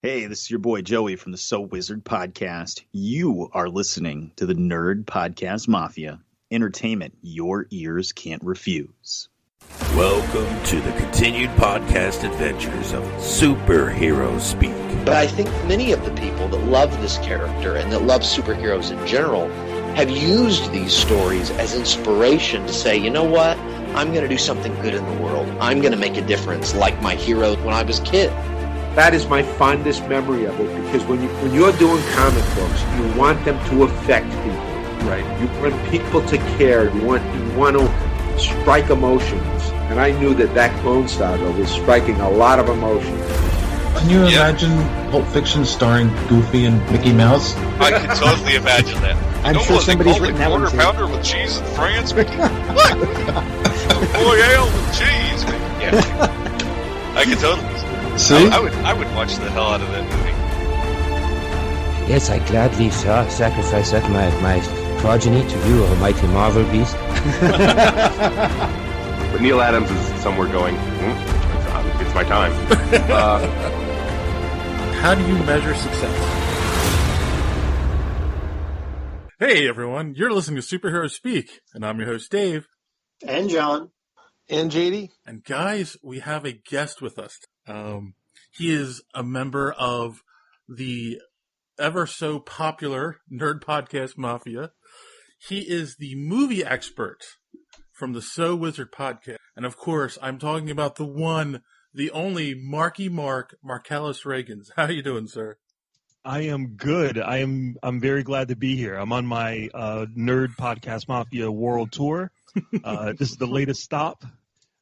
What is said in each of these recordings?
Hey, this is your boy Joey from the So Wizard podcast. You are listening to the Nerd Podcast Mafia, entertainment your ears can't refuse. Welcome to the continued podcast adventures of Superhero Speak. But I think many of the people that love this character and that love superheroes in general have used these stories as inspiration to say, you know what? I'm going to do something good in the world. I'm going to make a difference like my hero when I was a kid. That is my fondest memory of it, because when you're doing comic books, you want them to affect people. Right. You want people to care. You want to strike emotions. And I knew that Clone Saga was striking a lot of emotions. Can you imagine Pulp Fiction starring Goofy and Mickey Mouse? I can totally imagine that. I'm sure somebody's written that one too. Quarter pounder with cheese in France, Mickey. What? Royale with cheese, Mickey. Yeah. I can totally. See? I would watch the hell out of that movie. Yes, I gladly sacrifice that my progeny to you, almighty Marvel beast. But Neil Adams is somewhere going, it's my time. How do you measure success? Hey everyone, you're listening to Superhero Speak, and I'm your host Dave. And John. And JD. And guys, we have a guest with us. He is a member of the ever so popular Nerd Podcast Mafia. He is the movie expert from the So Wizard podcast. And of course, I'm talking about the one, the only Marky Mark, Marcellus Reagans. How you doing, sir? I am good. I'm very glad to be here. I'm on my Nerd Podcast Mafia World Tour. This is the latest stop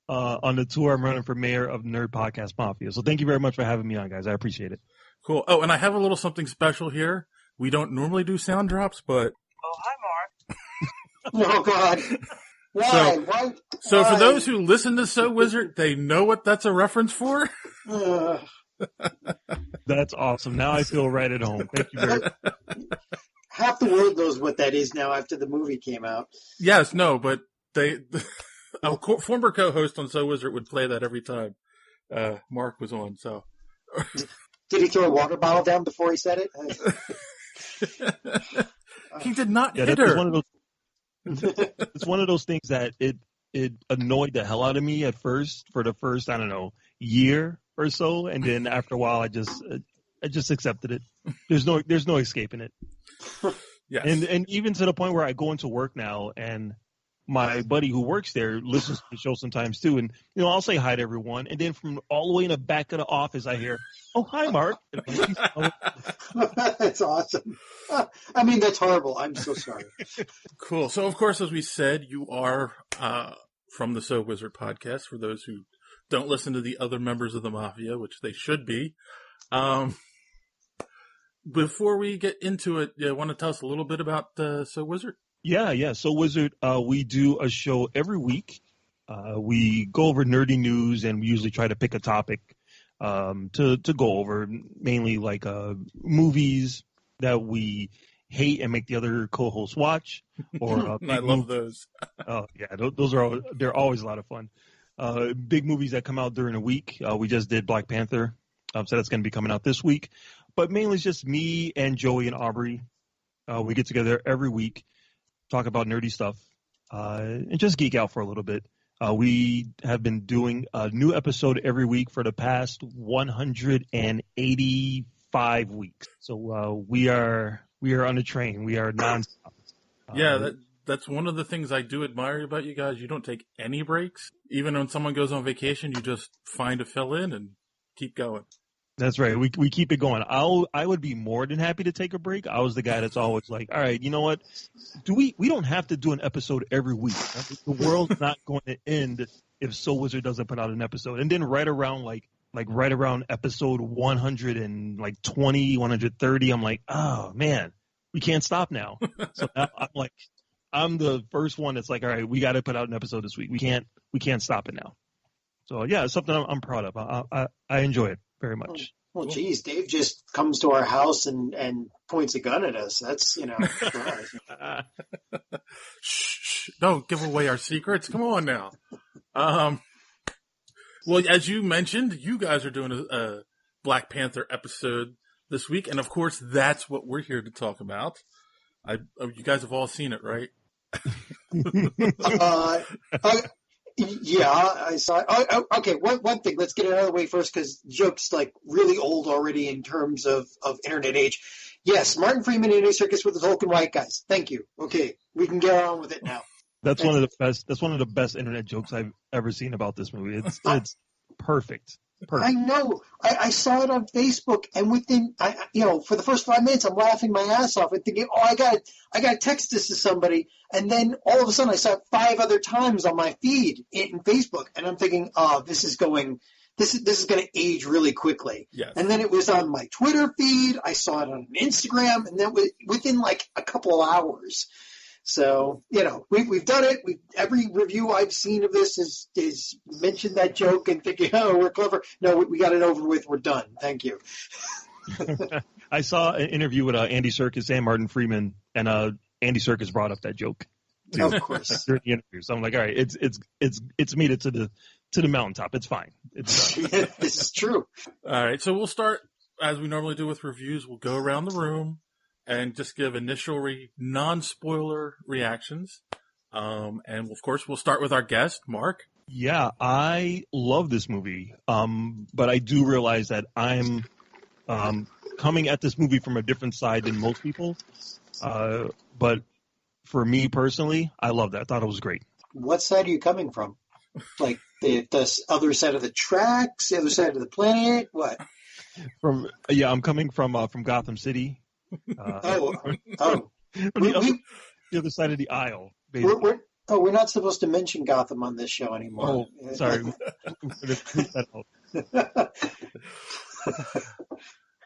on the tour. I'm running for mayor of Nerd Podcast Mafia. So thank you very much for having me on, guys. I appreciate it. Cool. Oh, and I have a little something special here. We don't normally do sound drops, but... Oh, hi, Mark. Oh, God. Why? So for those who listen to So Wizard, they know what that's a reference for? That's awesome. Now I feel right at home. Thank you very much. Half the world knows what that is now after the movie came out. Yes, no, but a former co-host on So Wizard would play that every time Mark was on. So, did he throw a water bottle down before he said it? He did not hit her. It's one of those things that it annoyed the hell out of me at first for the first, I don't know, year or so, and then after a while I just accepted it. There's no escaping it. Yes. And even to the point where I go into work now and my buddy who works there listens to the show sometimes too, and I'll say hi to everyone, and then from all the way in the back of the office I hear, "Oh, hi, Mark." That's awesome. I mean, that's horrible. I'm so sorry. Cool. So, of course, as we said, you are from the So Wizard podcast. For those who don't listen to the other members of the Mafia, which they should be. Before we get into it, you want to tell us a little bit about So Wizard? Yeah. So Wizard, we do a show every week. We go over nerdy news, and we usually try to pick a topic to go over, mainly like movies that we hate and make the other co-hosts watch. Or I love those. Oh yeah, they're always a lot of fun. Big movies that come out during a week. We just did Black Panther, so that's going to be coming out this week. But mainly it's just me and Joey and Aubrey. We get together every week, talk about nerdy stuff, and just geek out for a little bit. We have been doing a new episode every week for the past 185 weeks. So we are on a train. We are nonstop. Yeah, that's one of the things I do admire about you guys. You don't take any breaks. Even when someone goes on vacation, you just find a fill in and keep going. That's right. We keep it going. I would be more than happy to take a break. I was the guy that's always like, all right, you know what? We don't have to do an episode every week. The world's not going to end if So Wizard doesn't put out an episode. And then right around right around episode 120, 130, I'm like, oh man, we can't stop now. So now I'm the first one that's like, all right, we got to put out an episode this week. We can't stop it now. So yeah, it's something I'm proud of. I enjoy it very much. Well, geez, Dave just comes to our house and points a gun at us. That's, Shh, don't give away our secrets. Come on now. Well, as you mentioned, you guys are doing Black Panther episode this week, and of course, that's what we're here to talk about. You guys have all seen it, right? Yeah, I saw it. Okay, one thing. Let's get it out of the way first, because joke's like really old already in terms of internet age. Yes, Martin Freeman in Andy Serkis with the Hulk and white guys. Thank you. Okay, we can get on with it now. That's one of the best. That's one of the best internet jokes I've ever seen about this movie. It's perfect. I know. I saw it on Facebook, and within, for the first 5 minutes, I'm laughing my ass off and thinking, I got to text this to somebody. And then all of a sudden, I saw it 5 other times on my feed in Facebook, and I'm thinking, this is going to age really quickly. Yes. And then it was on my Twitter feed. I saw it on Instagram, and then within like a couple of hours. So, we've done it. Every review I've seen of this is mentioned that joke and thinking, we're clever. No, we got it over with. We're done. Thank you. I saw an interview with Andy Serkis and Martin Freeman, and Andy Serkis brought up that joke too. Of course. During the interview. So I'm like, all right, it's made it to the mountaintop. It's fine. It's done. This is true. All right, so we'll start as we normally do with reviews. We'll go around the room and just give initial non-spoiler reactions. And of course, we'll start with our guest, Mark. Yeah, I love this movie. But I do realize that I'm coming at this movie from a different side than most people. But for me personally, I love that. I thought it was great. What side are you coming from? Like the other side of the tracks, the other side of the planet? What? I'm coming from Gotham City. The other side of the aisle. We're not supposed to mention Gotham on this show anymore. Oh, sorry.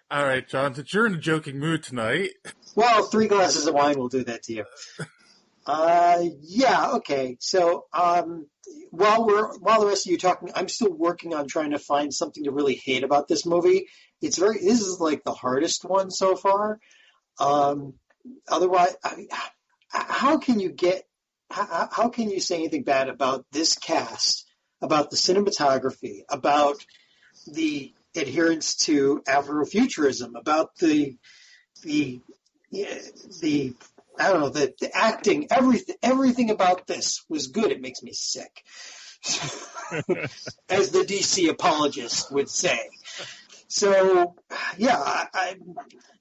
All right, John, since you're in a joking mood tonight. Well, 3 glasses of wine will do that to you. Yeah, okay. So, while the rest of you talking, I'm still working on trying to find something to really hate about this movie. This is like the hardest one so far. Otherwise, how can you say anything bad about this cast, about the cinematography, about the adherence to Afrofuturism, about the I don't know, the acting, everything about this was good. It makes me sick, as the DC apologist would say. So, yeah,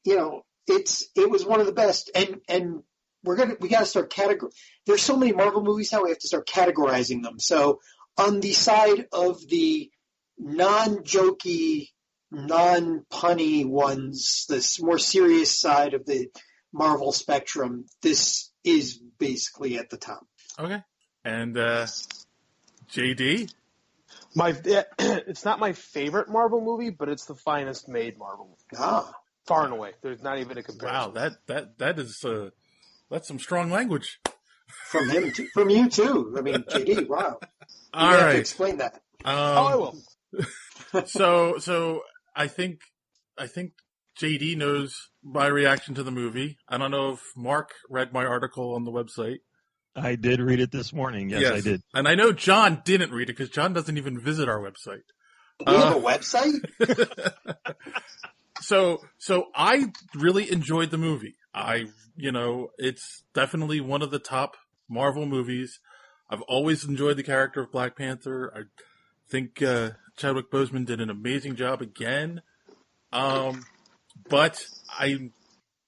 it was one of the best, and we got to start There's so many Marvel movies now, we have to start categorizing them. So, on the side of the non-jokey, non-punny ones, the more serious side of the Marvel spectrum, this is basically at the top. Okay. And JD? It's not my favorite Marvel movie, but it's the finest made Marvel movie. Far and away. There's not even a comparison. Wow, that is that's some strong language. From him, from you too. I mean, JD, wow. All right. Have to explain that. I will. So I think JD knows my reaction to the movie. I don't know if Mark read my article on the website. I did read it this morning. Yes, I did. And I know John didn't read it because John doesn't even visit our website. We have a website? So I really enjoyed the movie. It's definitely one of the top Marvel movies. I've always enjoyed the character of Black Panther. I think Chadwick Boseman did an amazing job again. But I'm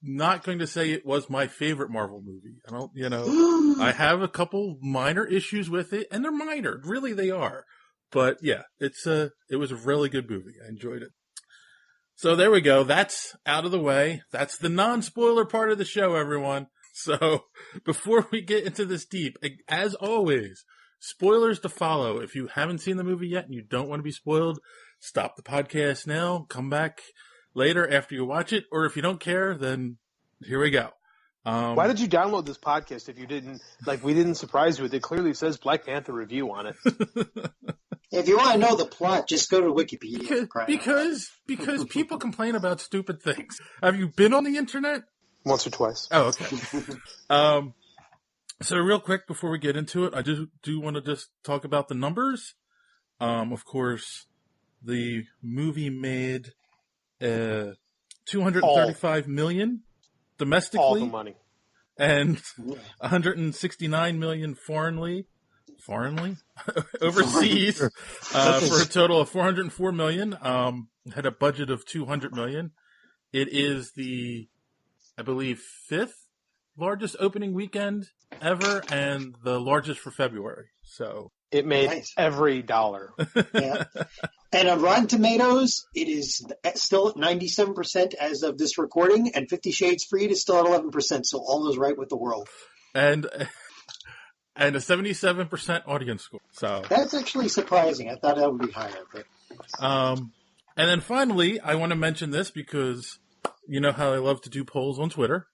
not going to say it was my favorite Marvel movie. I have a couple minor issues with it, and they're minor. Really, they are. But yeah, it was a really good movie. I enjoyed it. So there we go. That's out of the way. That's the non-spoiler part of the show, everyone. So before we get into this deep, as always, spoilers to follow. If you haven't seen the movie yet and you don't want to be spoiled, stop the podcast now. Come back later after you watch it. Or if you don't care, then here we go. Why did you download this podcast if you didn't, we didn't surprise you with it? It clearly says Black Panther review on it. If you want to know the plot, just go to Wikipedia. Because people complain about stupid things. Have you been on the internet? Once or twice. Oh, okay. So real quick before we get into it, I do want to just talk about the numbers. Of course, the movie made $235 million domestically. All the money. And $169 million foreignly overseas, for a total of $404 million. Had a budget of $200 million. It is the, I believe, 5th largest opening weekend ever, and the largest for February. So it made every dollar. Yeah. And on Rotten Tomatoes, it is still at 97% as of this recording, and 50 Shades Freed is still at 11%, so all is right with the world. And a 77% audience score. So that's actually surprising. I thought that would be higher. But and then finally, I want to mention this because you know how I love to do polls on Twitter,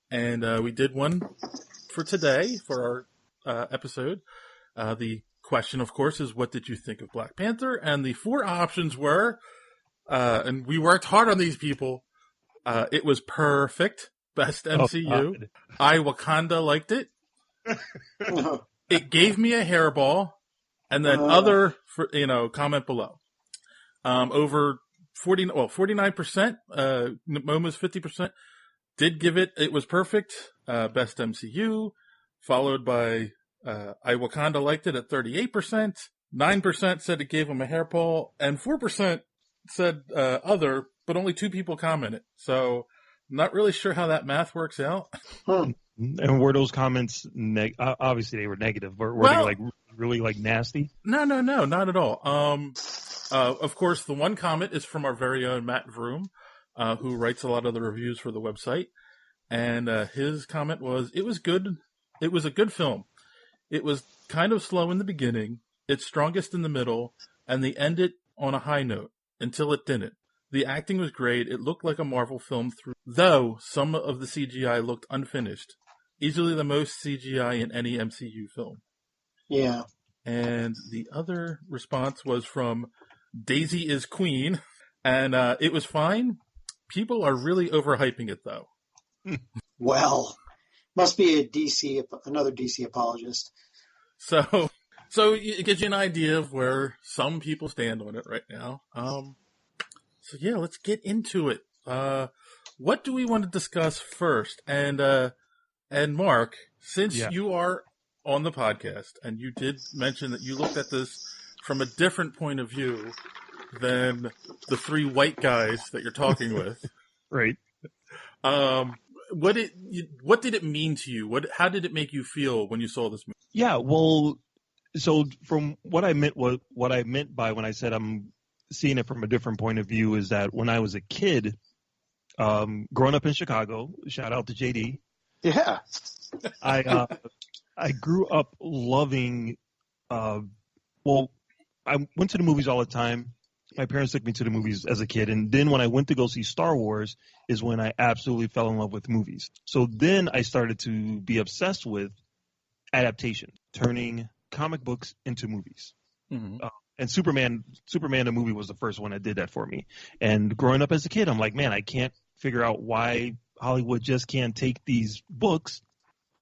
and we did one for today for our episode. The question, of course, is what did you think of Black Panther? And the 4 options were, and we worked hard on these people. It was perfect, best MCU. I Wakanda liked it. It gave me a hairball, and then other, comment below. Over 49%, Momo's 50% did give it. It was perfect, best MCU, followed by I Wakanda liked it at 38%. 9% said it gave him a hairball, and 4% said other, but only 2 people commented. So I'm not really sure how that math works out. And were those comments obviously they were negative? Were they like really like nasty? No, not at all. Of course, the one comment is from our very own Matt Vroom, who writes a lot of the reviews for the website, and his comment was, "It was good. It was a good film. It was kind of slow in the beginning, its strongest in the middle, and they ended on a high note until it didn't. The acting was great. It looked like a Marvel film, though some of the CGI looked unfinished. Easily the most CGI in any MCU film." Yeah. And the other response was from Daisy is Queen, and it was fine. People are really overhyping it, though. Well, must be another DC apologist. So it gives you an idea of where some people stand on it right now. So yeah, let's get into it. What do we want to discuss first? And Mark, since you are on the podcast and you did mention that you looked at this from a different point of view than the 3 white guys that you're talking with, right? What did it mean to you? How did it make you feel when you saw this movie? Yeah, well, so from what I meant by when I said I'm seeing it from a different point of view is that when I was a kid, growing up in Chicago, shout out to JD. Yeah. I grew up loving, I went to the movies all the time. My parents took me to the movies as a kid. And then when I went to go see Star Wars is when I absolutely fell in love with movies. So then I started to be obsessed with adaptation, turning comic books into movies. Mm-hmm. And Superman the movie was the first one that did that for me. And growing up as a kid, I'm like, man, I can't figure out why Hollywood just can't take these books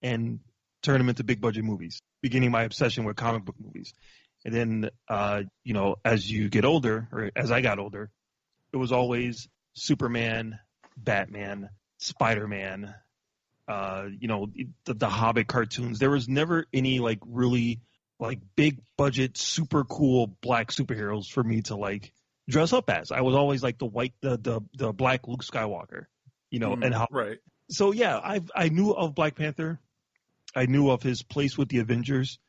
and turn them into big budget movies, beginning my obsession with comic book movies. And then, as you get older, or as I got older, it was always Superman, Batman, Spider-Man, the Hobbit cartoons. There was never any really big budget, super cool black superheroes for me to dress up as. I was always the black Luke Skywalker, and how. Right. So yeah, I knew of Black Panther. I knew of his place with the Avengers.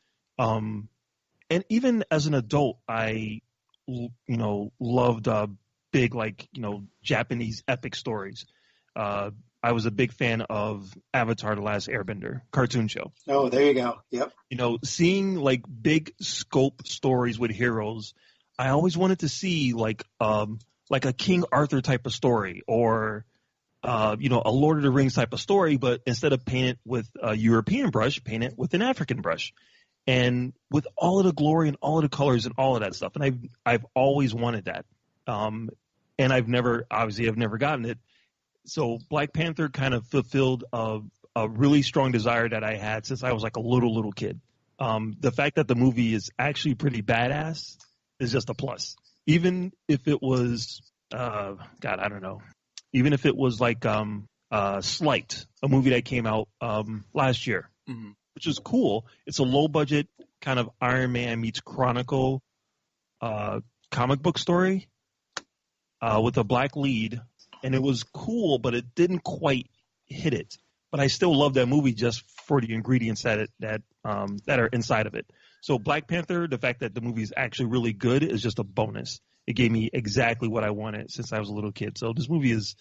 And even as an adult, I, loved big, Japanese epic stories. I was a big fan of Avatar: The Last Airbender cartoon show. Oh, there you go. Yep. Seeing big scope stories with heroes, I always wanted to see a King Arthur type of story or, a Lord of the Rings type of story, but instead of paint it with a European brush, paint it with an African brush. And with all of the glory and all of the colors and all of that stuff. And I've always wanted that. And I've never gotten it. So Black Panther kind of fulfilled a really strong desire that I had since I was a little kid. The fact that the movie is actually pretty badass is just a plus. Even if it was God, I don't know. Even if it was like Slight, a movie that came out last year, which is cool. It's a low budget kind of Iron Man meets Chronicle comic book story with a black lead, and it was cool, but it didn't quite hit it. But I still love that movie just for the ingredients that are inside of it. So Black Panther, the fact that the movie is actually really good is just a bonus. It gave me exactly what I wanted since I was a little kid. So this movie is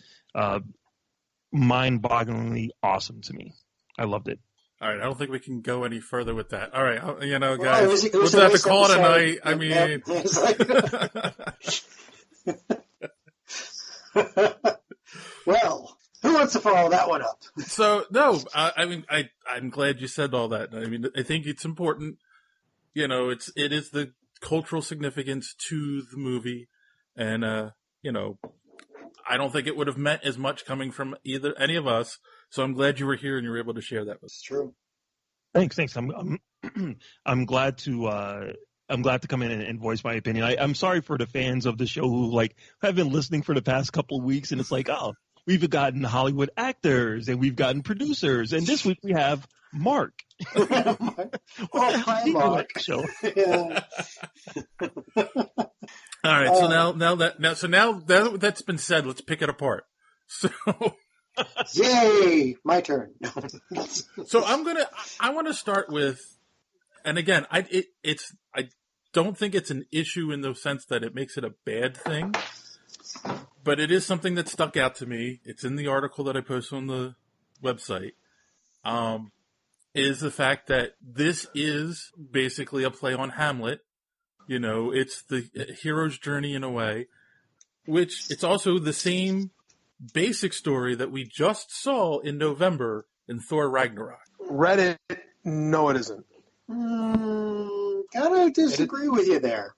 mind-bogglingly awesome to me. I loved it. All right, I don't think we can go any further with that. All right, guys, it was we'll have to nice call it a night. episode. I mean, well, who wants to follow that one up? So no, I'm glad you said all that. I mean, I think it's important. It is the cultural significance to the movie, and I don't think it would have meant as much coming from any of us. So I'm glad you were here and you were able to share that with us. It's true. Thanks. I'm glad to come in and voice my opinion. I'm sorry for the fans of the show who have been listening for the past couple of weeks, and it's like, oh, we've gotten Hollywood actors and we've gotten producers, and this week we have Mark. Hi, Mark. Show. Yeah. All right. So now that's been said, let's pick it apart. So. Yay! My turn. So I want to start with, and again, I don't think it's an issue in the sense that it makes it a bad thing, but it is something that stuck out to me. It's in the article that I posted on the website. Is the fact that this is basically a play on Hamlet. It's the hero's journey in a way, which it's also the same basic story that we just saw in November in Thor Ragnarok. Read it. No, it isn't. Gotta disagree with you there.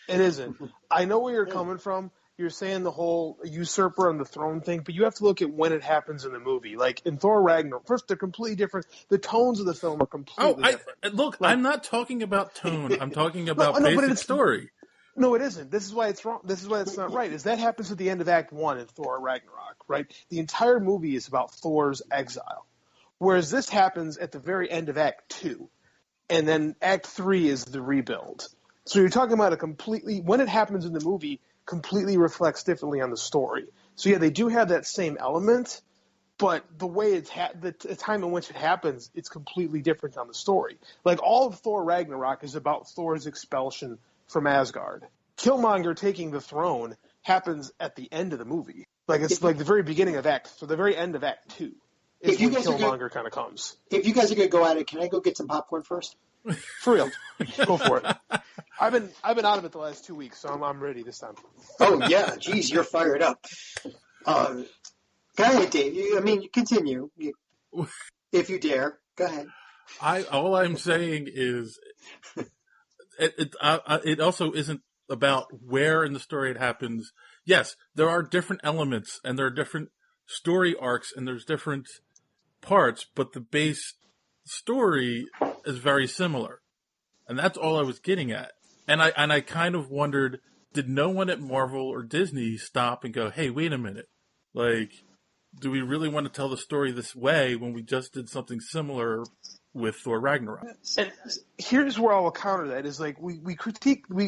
It isn't. I know where you're coming from. You're saying the whole usurper on the throne thing, but you have to look at when it happens in the movie. Like in Thor Ragnarok, first, they're completely different. The tones of the film are completely different. Look, I'm not talking about tone. I'm talking about basic story. No, it isn't. This is why it's wrong. This is why it's not right. Is that happens at the end of Act 1 in Thor Ragnarok, right? The entire movie is about Thor's exile, whereas this happens at the very end of Act 2, and then Act 3 is the rebuild. So you're talking about when it happens in the movie, completely reflects differently on the story. So yeah, they do have that same element, but the way the time in which it happens, it's completely different on the story. Like all of Thor Ragnarok is about Thor's expulsion from Asgard. Killmonger taking the throne happens at the end of the movie. Like it's like the very beginning of the very end of Act 2 is when Killmonger kind of comes. If you guys are gonna go at it, can I go get some popcorn first? For real, go for it. I've been out of it the last 2 weeks, so I'm ready this time. Oh yeah, geez, you're fired up. Go ahead, Dave. You continue if you dare. Go ahead. All I'm saying is, it also isn't about where in the story it happens. Yes, there are different elements and there are different story arcs and there's different parts, but the base story is very similar. And that's all I was getting at. And I kind of wondered, did no one at Marvel or Disney stop and go, hey, wait a minute. Like, do we really want to tell the story this way when we just did something similar with Thor Ragnarok? And here's where I will counter that is like we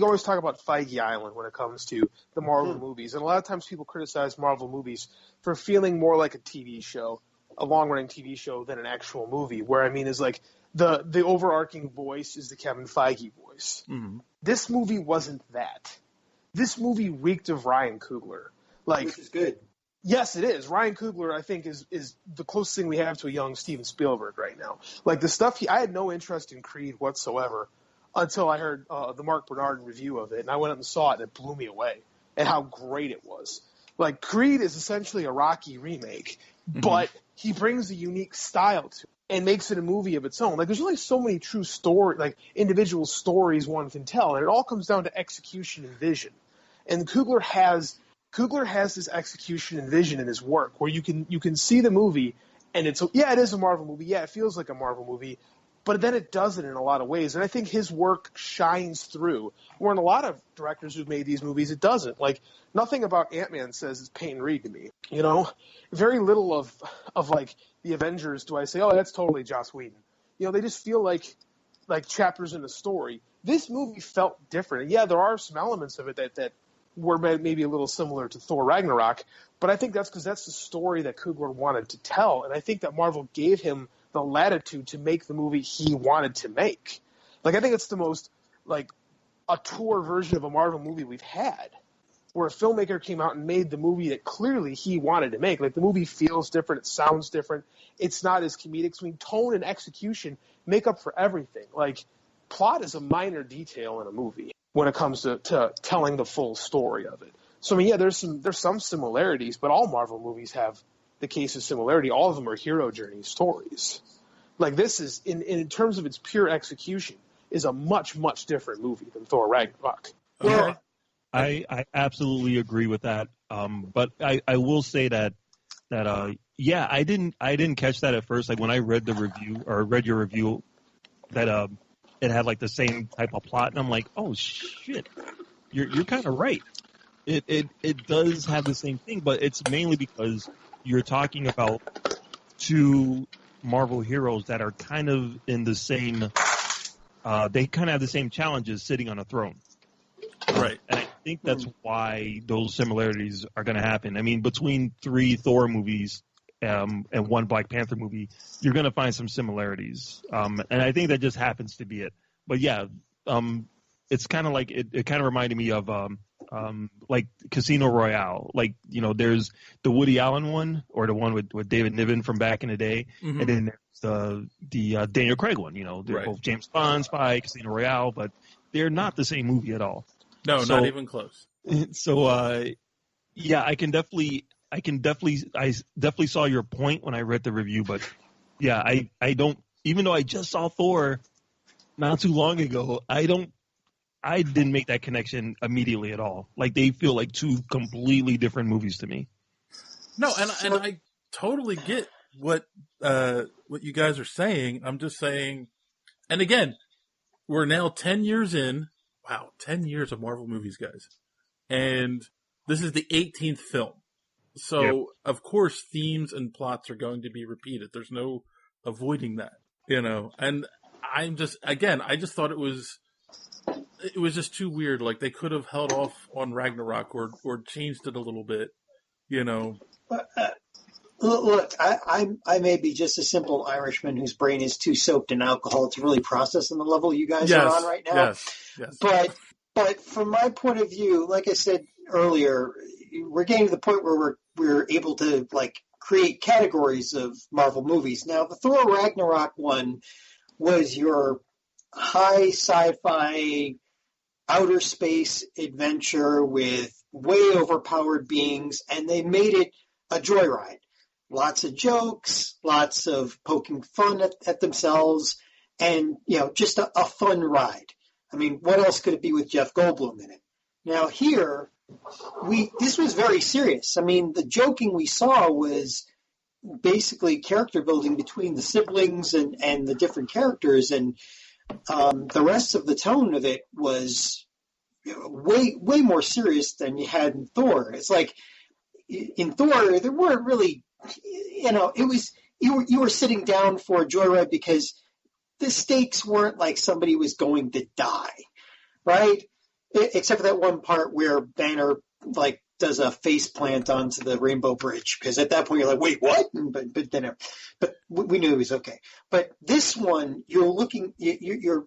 always talk about Feige Island when it comes to the Marvel movies. And a lot of times people criticize Marvel movies for feeling more like a TV show, a long-running TV show than an actual movie, where is like the overarching voice is the Kevin Feige voice. Mm-hmm. This movie wasn't that. This movie reeked of Ryan Coogler. Which is good. Yes, it is. Ryan Coogler, I think, is the closest thing we have to a young Steven Spielberg right now. Like the stuff I had no interest in Creed whatsoever until I heard the Mark Bernard review of it, and I went up and saw it, and it blew me away and how great it was. Like Creed is essentially a Rocky remake, but he brings a unique style to it and makes it a movie of its own. Like there's only so many true individual stories one can tell, and it all comes down to execution and vision. And Coogler has this execution and vision in his work where you can see the movie and it is a Marvel movie. Yeah, it feels like a Marvel movie, but then it does it in a lot of ways. And I think his work shines through, where in a lot of directors who've made these movies, it doesn't. Like, nothing about Ant-Man says it's Peyton Reed to me, you know? Very little of like, the Avengers do I say, oh, that's totally Joss Whedon. You know, they just feel like chapters in a story. This movie felt different. And yeah, there are some elements of it that were maybe a little similar to Thor Ragnarok, but I think that's because that's the story that Coogler wanted to tell, and I think that Marvel gave him the latitude to make the movie he wanted to make. Like, I think it's the most, like, auteur version of a Marvel movie we've had, where a filmmaker came out and made the movie that clearly he wanted to make. Like, the movie feels different, it sounds different, it's not as comedic. So, I mean, tone and execution make up for everything. Like, plot is a minor detail in a movie when it comes to telling the full story of it. So, I mean, yeah, there's some similarities, but all Marvel movies have the case of similarity. All of them are hero journey stories. Like, this is, in terms of its pure execution, is a much, much different movie than Thor Ragnarok. Well, I absolutely agree with that. But I will say that yeah, I didn't catch that at first. Like, when I read the review or read your review, that it had like the same type of plot, and I'm like, oh shit, you're kind of right. It does have the same thing, but it's mainly because you're talking about two Marvel heroes that are kind of in the same. They kind of have the same challenges sitting on a throne, right? And I think that's why those similarities are going to happen. I mean, between 3 Thor movies and 1 Black Panther movie, you're going to find some similarities, and I think that just happens to be it. But yeah, it's kind of like it kind of reminded me of like Casino Royale. Like, you know, there's the Woody Allen one, or the one with David Niven from back in the day, and then there's the Daniel Craig one. You know, they're both James Bond, spy, Casino Royale, but they're not the same movie at all. No, not even close. So yeah, I definitely saw your point when I read the review, but yeah, I don't, even though I just saw Thor not too long ago, I didn't make that connection immediately at all. Like, they feel like 2 completely different movies to me. No, and I totally get what you guys are saying. I'm just saying, and again, we're now 10 years in. Wow, 10 years of Marvel movies, guys. And this is the 18th film. So, of course, themes and plots are going to be repeated. There's no avoiding that, you know. And I just thought it was just too weird. Like, they could have held off on Ragnarok or changed it a little bit, you know. Look, I may be just a simple Irishman whose brain is too soaked in alcohol to really process on the level you guys are on right now. Yes. But from my point of view, like I said earlier, we're getting to the point where we're able to, like, create categories of Marvel movies. Now, the Thor Ragnarok one was your high sci-fi outer space adventure with way overpowered beings, and they made it a joyride. Lots of jokes, lots of poking fun at themselves, and, you know, just a fun ride. I mean, what else could it be with Jeff Goldblum in it? Now here, this was very serious. I mean, the joking we saw was basically character building between the siblings and the different characters, and the rest of the tone of it was way more serious than you had in Thor. It's like in Thor, there weren't really, you know, it was you were sitting down for a joyride because the stakes weren't like somebody was going to die, right? Except for that one part where Banner, like, does a face plant onto the Rainbow Bridge, because at that point you're like, wait, what? But we knew it was okay. But this one, the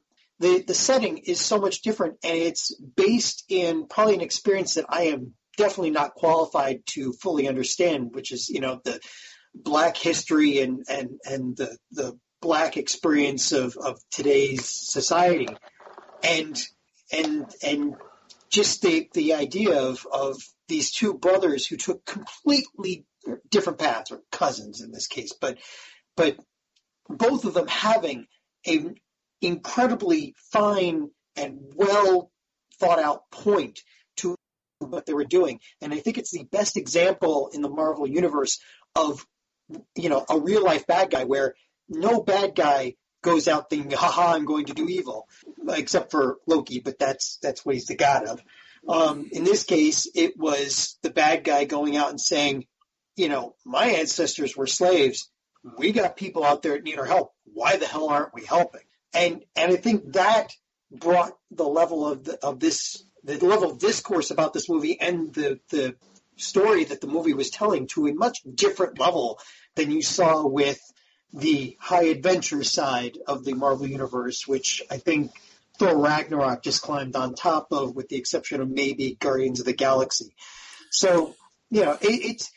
setting is so much different, and it's based in probably an experience that I am definitely not qualified to fully understand, which is, you know, the Black history and the Black experience of today's society, and just the idea of these 2 brothers who took completely different paths, or cousins in this case, but both of them having an incredibly fine and well thought out point to what they were doing. And I think it's the best example in the Marvel universe of, you know, a real life bad guy, where no bad guy goes out thinking, haha, I'm going to do evil, except for Loki, but that's what he's the god of. In this case, it was the bad guy going out and saying, my ancestors were slaves. We got people out there that need our help. Why the hell aren't we helping? And I think that brought the level of discourse about this movie and the story that the movie was telling to a much different level than you saw with the high adventure side of the Marvel Universe, which I think Thor Ragnarok just climbed on top of, with the exception of maybe Guardians of the Galaxy. So, it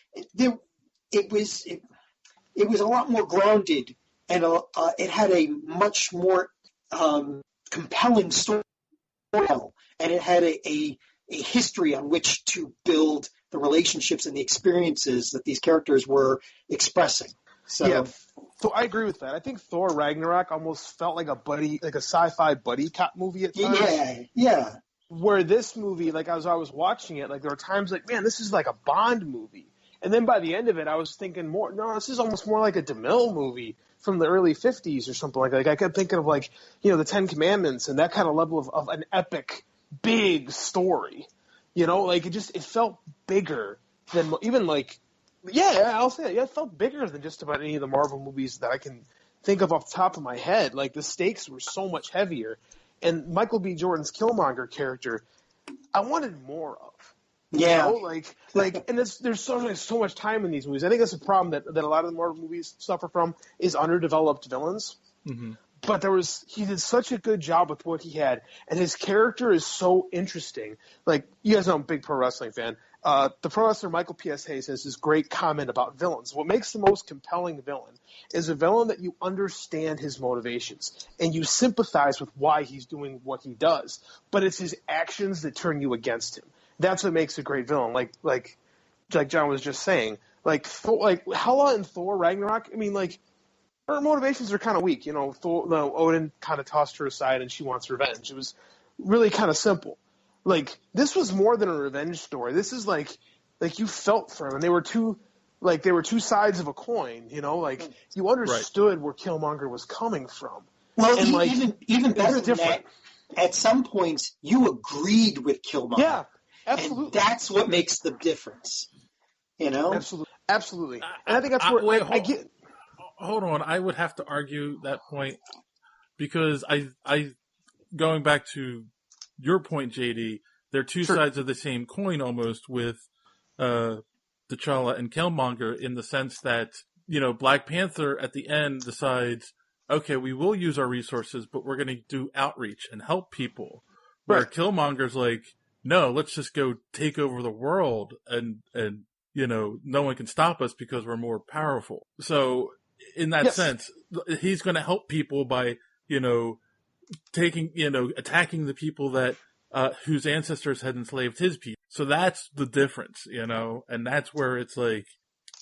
was a lot more grounded, and it had a much more compelling story, and it had a history on which to build the relationships and the experiences that these characters were expressing. So I agree with that. I think Thor Ragnarok almost felt like a sci-fi buddy cop movie at times. Yeah. Where this movie, as I was watching it, there were times man, this is like a Bond movie. And then by the end of it, I was thinking this is almost more like a DeMille movie from the early 50s or something like that. I kept thinking of the Ten Commandments and that kind of level of an epic, big story. It felt bigger than even I'll say it. Yeah, it felt bigger than just about any of the Marvel movies that I can think of off the top of my head. The stakes were so much heavier. And Michael B. Jordan's Killmonger character, I wanted more of. Yeah. And there's so much time in these movies. I think that's a problem that a lot of the Marvel movies suffer from is underdeveloped villains. Mm-hmm. But he did such a good job with what he had, and his character is so interesting. You guys know I'm a big pro wrestling fan. The pro wrestler Michael P.S. Hayes has this great comment about villains. What makes the most compelling villain is a villain that you understand his motivations and you sympathize with why he's doing what he does. But it's his actions that turn you against him. That's what makes a great villain. Like John was just saying. Hela in Thor Ragnarok. I mean, her motivations are kind of weak. Odin kind of tossed her aside and she wants revenge. It was really kind of simple. This was more than a revenge story. This is you felt for him, and they were two sides of a coin. You understood where Killmonger was coming from. Well, and even better than that, at some points you agreed with Killmonger. Yeah, absolutely. And that's what makes the difference. Absolutely. And I think that's where I get. Hold on, I would have to argue that point because I going back to your point, JD, they're two sides of the same coin almost with T'Challa and Killmonger in the sense that, Black Panther at the end decides, okay, we will use our resources, but we're going to do outreach and help people. Where Killmonger's no, let's just go take over the world and no one can stop us because we're more powerful. So in that sense, he's going to help people by, attacking the people that whose ancestors had enslaved his people. So that's the difference, and that's where it's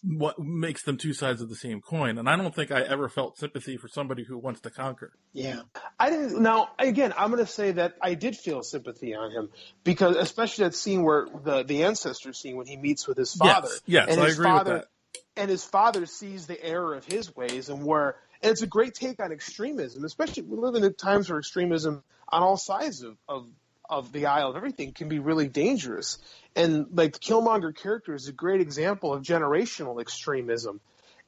what makes them two sides of the same coin. And I don't think I ever felt sympathy for somebody who wants to conquer. Yeah. I didn't. Now, again, I'm going to say that I did feel sympathy on him because especially that scene where the ancestor scene when he meets with his father. Yes, and I his agree father, with that. And his father sees the error of his ways and it's a great take on extremism, especially we live in times where extremism on all sides of the aisle of everything can be really dangerous. And the Killmonger character is a great example of generational extremism.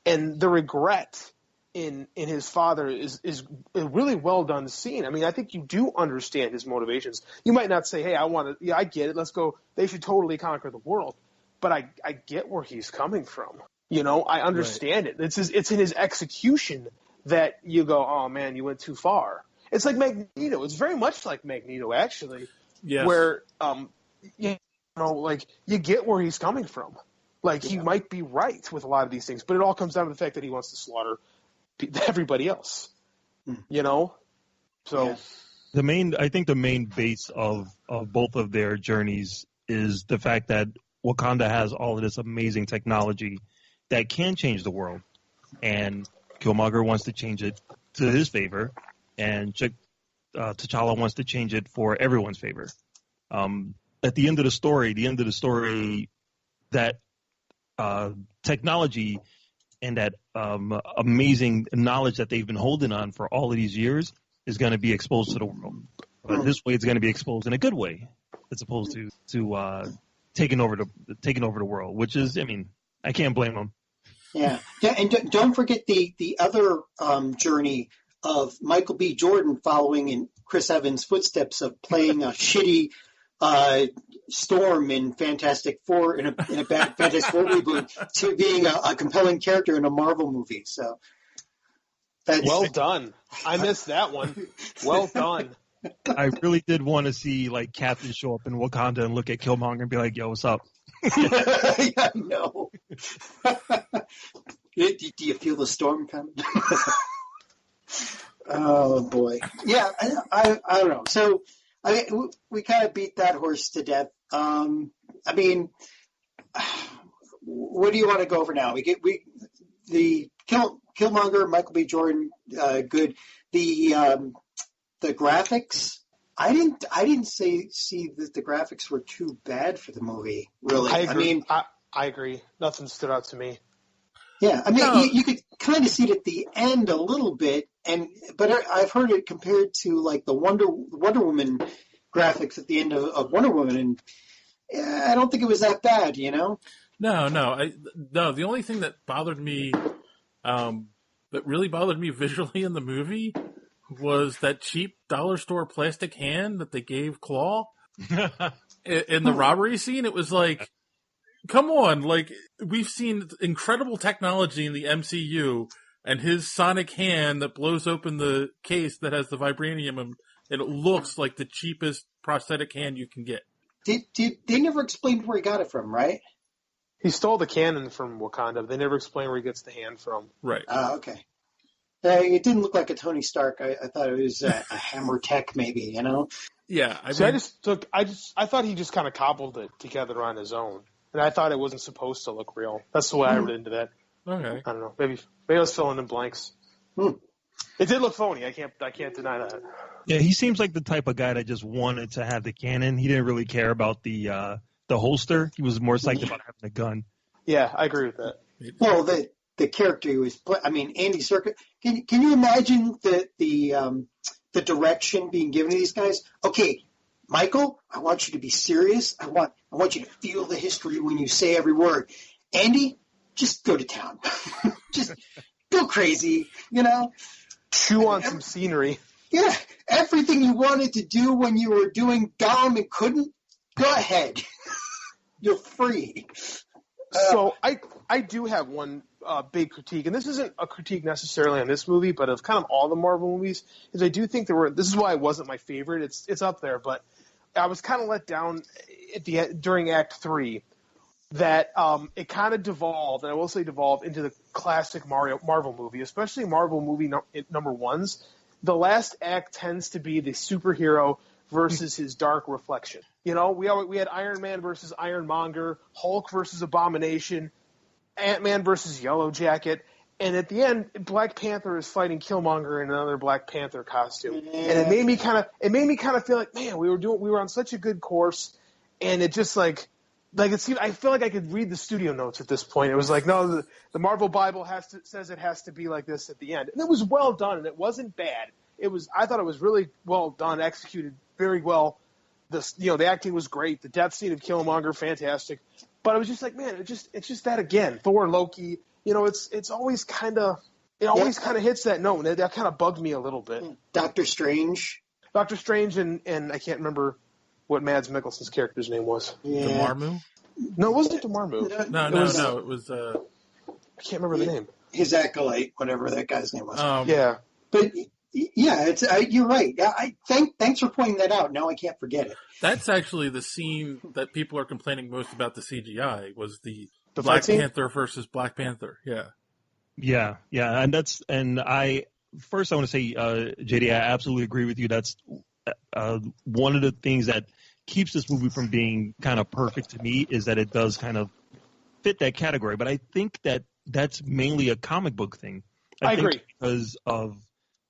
And the regret in his father is a really well done scene. I mean, I think you do understand his motivations. You might not say, hey, I get it. Let's go. They should totally conquer the world. But I get where he's coming from. I understand it. It's in his execution that you go, oh man, you went too far. It's like Magneto. It's very much like Magneto, actually. Yes. Where, you get where he's coming from. He might be right with a lot of these things, but it all comes down to the fact that he wants to slaughter everybody else. So I think the main base of both of their journeys is the fact that Wakanda has all of this amazing technology that can change the world, and Killmonger wants to change it to his favor, and T'Challa wants to change it for everyone's favor. At the end of the story, that technology and that amazing knowledge that they've been holding on for all of these years is going to be exposed to the world. But this way, it's going to be exposed in a good way, as opposed to taking over the world. Which is, I mean, I can't blame them. Yeah, and don't forget the other journey of Michael B. Jordan following in Chris Evans' footsteps of playing a shitty Storm in Fantastic Four in a bad Fantastic Four reboot to being a compelling character in a Marvel movie. So that's well done. I missed that one. Well done. I really did want to see like Captain show up in Wakanda and look at Killmonger and be like, "Yo, what's up?" Yeah, no. Do you feel the storm coming? Oh boy. Yeah, I don't know. So we kind of beat that horse to death. I mean, what do you want to go over now? The Killmonger, Michael B. Jordan, good. The graphics. I didn't see that the graphics were too bad for the movie. Really, I agree. I mean, I agree. Nothing stood out to me. Yeah, I mean, you could kind of see it at the end a little bit, but I've heard it compared to like the Wonder Woman graphics at the end of Wonder Woman, and I don't think it was that bad, you know. No. The only thing that bothered me, that really bothered me visually in the movie, was that cheap dollar store plastic hand that they gave Claw in the robbery scene. It was like, come on, like, we've seen incredible technology in the MCU, and his sonic hand that blows open the case that has the vibranium, and it looks like the cheapest prosthetic hand you can get. They never explained where he got it from, right? He stole the cannon from Wakanda. They never explained where he gets the hand from. Right. Okay. It didn't look like a Tony Stark. I thought it was a Hammer Tech, maybe, you know? Yeah. I thought he just kind of cobbled it together on his own. And I thought it wasn't supposed to look real. That's the way I read into that. Okay. I don't know. Maybe I was filling in blanks. It did look phony. I can't deny that. Yeah, he seems like the type of guy that just wanted to have the cannon. He didn't really care about the holster. He was more psyched about having a gun. Yeah, I agree with that. Well, the character he was Andy Serkis. Can you imagine the direction being given to these guys? Okay, Michael, I want you to be serious. I want you to feel the history when you say every word. Andy, just go to town. Just go crazy, you know? Chew on some scenery. Yeah, everything you wanted to do when you were doing Gollum and couldn't, go ahead. You're free. So I do have one big critique, and this isn't a critique necessarily on this movie, but of kind of all the Marvel movies, is I do think this is why it wasn't my favorite. It's up there, but I was kind of let down during Act 3 that it kind of devolved, and I will say devolved, into the classic Marvel movie, especially Marvel movie number ones. The last act tends to be the superhero versus his dark reflection. You know, we had Iron Man versus Ironmonger, Hulk versus Abomination, Ant-Man versus Yellow Jacket, and at the end, Black Panther is fighting Killmonger in another Black Panther costume, and it made me kind of feel like, man, we were on such a good course, and it just like it seemed, I feel like I could read the studio notes at this point. It was like, no, the Marvel Bible says it has to be like this at the end, and it was well done, and it wasn't bad. I thought it was really well done, executed very well. The acting was great. The death scene of Killmonger, fantastic. But I was just like, man, it's just that again. Thor, Loki, it's always kind of hits that note, and that kind of bugged me a little bit. Doctor Strange, and I can't remember what Mads Mikkelsen's character's name was. Yeah. Dormammu? No, it wasn't Dormammu. No. It was. I can't remember the name. His acolyte, whatever that guy's name was. Yeah, but. Yeah, you're right. Thanks for pointing that out. Now I can't forget it. That's actually the scene that people are complaining most about the CGI, was the Black Black Panther versus Black Panther. Yeah. And I want to say, JD, I absolutely agree with you. That's one of the things that keeps this movie from being kind of perfect to me, is that it does kind of fit that category. But I think that that's mainly a comic book thing. I agree. Because of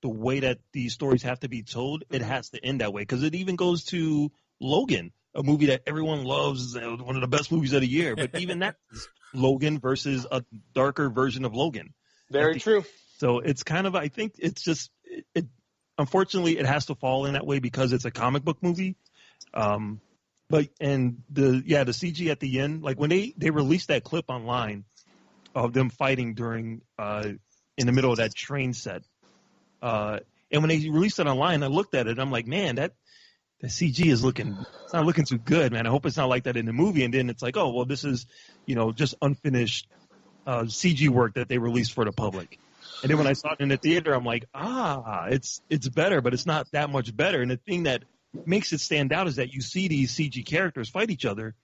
the way that these stories have to be told, it has to end that way. Because it even goes to Logan, a movie that everyone loves, one of the best movies of the year. But even that Logan versus a darker version of Logan. Very true. So it's kind of, I think it's just, unfortunately, it has to fall in that way because it's a comic book movie. The CG at the end, like when they released that clip online of them fighting during in the middle of that train set, and when they released it online, I looked at it, and I'm like, man, that CG is it's not looking too good, man. I hope it's not like that in the movie. And then it's like, oh well, this is just unfinished CG work that they released for the public. And then when I saw it in the theater, I'm like, it's better, but it's not that much better. And the thing that makes it stand out is that you see these CG characters fight each other,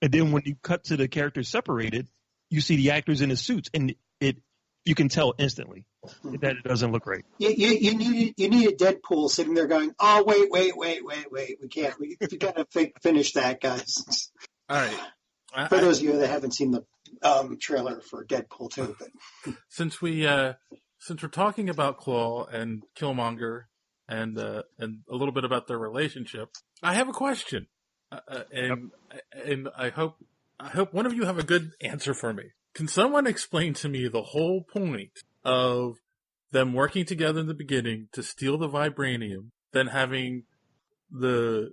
and then when you cut to the characters separated, you see the actors in the suits, and you can tell instantly that it doesn't look right. You need a Deadpool sitting there going, oh wait, we can't, we gotta finish that, guys. All right. For those of you that haven't seen the trailer for Deadpool 2, but since we're talking about Claw and Killmonger and a little bit about their relationship, I have a question, and I hope one of you have a good answer for me. Can someone explain to me the whole point of them working together in the beginning to steal the vibranium, then having the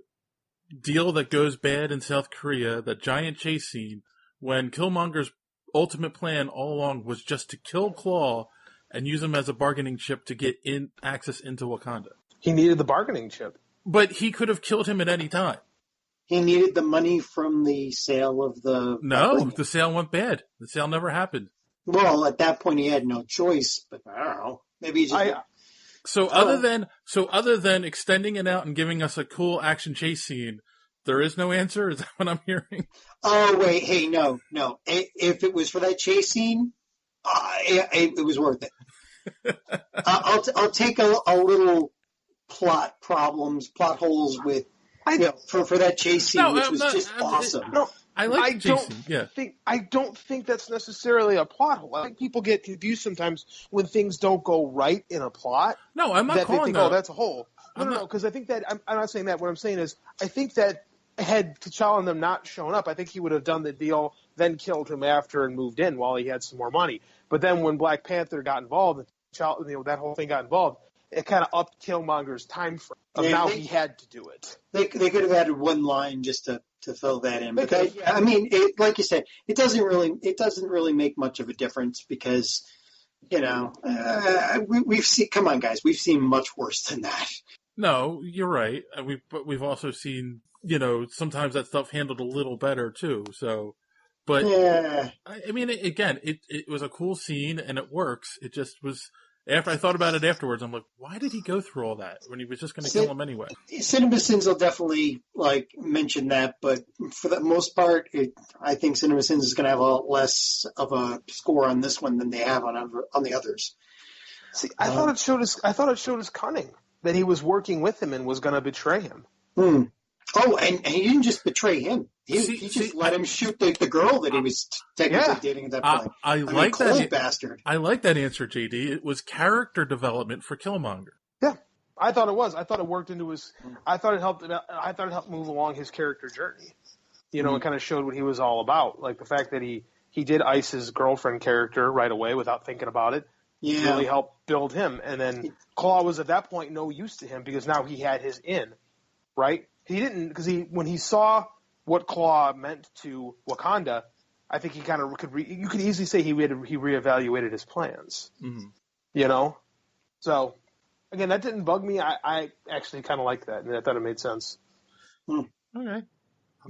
deal that goes bad in South Korea, that giant chase scene, when Killmonger's ultimate plan all along was just to kill Claw and use him as a bargaining chip to get access into Wakanda? He needed the bargaining chip. But he could have killed him at any time. He needed the money from the sale of the... No, the sale went bad. The sale never happened. Well, at that point he had no choice, but I don't know. Maybe he just... So other than extending it out and giving us a cool action chase scene, there is no answer? Is that what I'm hearing? Oh, wait, hey, no. If it was for that chase scene, it was worth it. I'll take a little plot holes with... for that chase scene, which was just awesome. I don't think that's necessarily a plot hole. I think people get confused sometimes when things don't go right in a plot. No, I'm not that calling they think, that. oh, that's a hole. No, because I think that I'm not saying that. What I'm saying is, I think that had T'Challa and them not shown up, I think he would have done the deal, then killed him after and moved in while he had some more money. But then when Black Panther got involved, and T'Challa, that whole thing got involved, it kind of upped Killmonger's time frame of now he had to do it. They could have added one line just to fill that in. But like you said, it doesn't really make much of a difference because, we've seen. Come on, guys, we've seen much worse than that. No, you're right. But we've also seen, sometimes that stuff handled a little better too. So, but yeah. I mean, again, it was a cool scene and it works. It just was. After I thought about it afterwards, I'm like, why did he go through all that when he was just going to kill him anyway? CinemaSins will definitely mention that, but for the most part, I think CinemaSins is going to have a less of a score on this one than they have on the others. See, I thought it showed his cunning that he was working with him and was going to betray him. Oh, and he didn't just betray him. He just let him shoot the girl that he was technically dating at that point. I like that bastard. I like that answer, JD. It was character development for Killmonger. Yeah, I thought it was. I thought it worked into his. I thought it helped move along his character journey. It kind of showed what he was all about. Like the fact that he did ice his girlfriend character right away without thinking about it. Yeah, really helped build him. And then Claw was at that point no use to him because now he had his in, right? He didn't, because when he saw what Claw meant to Wakanda, I think he kind of you could easily say he reevaluated his plans. Mm-hmm. So again, that didn't bug me. I actually kind of liked that, and I thought it made sense. Okay.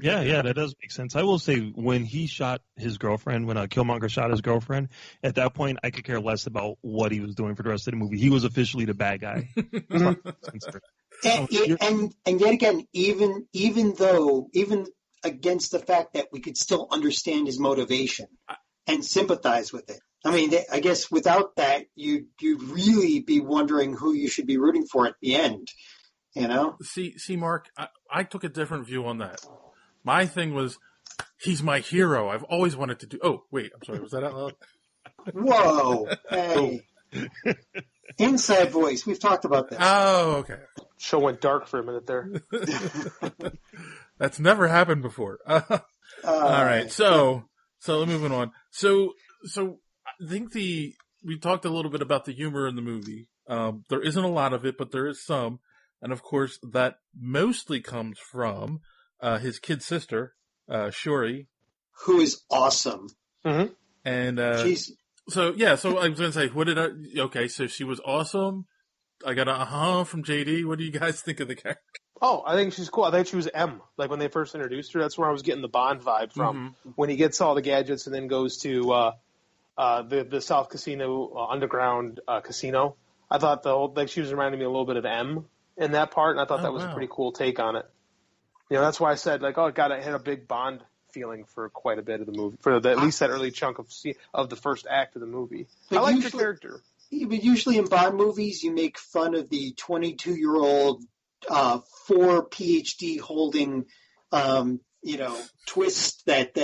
Yeah, that does make sense. I will say when he shot his girlfriend, when Killmonger shot his girlfriend, at that point I could care less about what he was doing for the rest of the movie. He was officially the bad guy. And yet again, even against the fact that we could still understand his motivation and sympathize with it. I mean, I guess without that, you'd really be wondering who you should be rooting for at the end. See, Mark, I took a different view on that. My thing was, he's my hero. I've always wanted to do. Oh, wait, I'm sorry. Was that out loud? Whoa! Hey. Inside voice. We've talked about this. Oh, okay. Show went dark for a minute there. That's never happened before. All right. So So moving on. So I think we talked a little bit about the humor in the movie. There isn't a lot of it, but there is some, and of course that mostly comes from his kid sister, Shuri, who is awesome. Mm-hmm. And She's so I was gonna say, okay, so she was awesome. I got a from JD. What do you guys think of the character? Oh, I think she's cool. I think she was M. Like when they first introduced her, that's where I was getting the Bond vibe from. Mm-hmm. When he gets all the gadgets and then goes to the South Casino underground casino. I thought she was reminding me a little bit of M in that part, and I thought that was a pretty cool take on it. You know, that's why I said like, oh, God, it had a big Bond feeling for quite a bit of the movie, for at least that early chunk of the first act of the movie. I like the character. But usually in Bond movies, you make fun of the 22-year-old, 4 PhD holding, twist that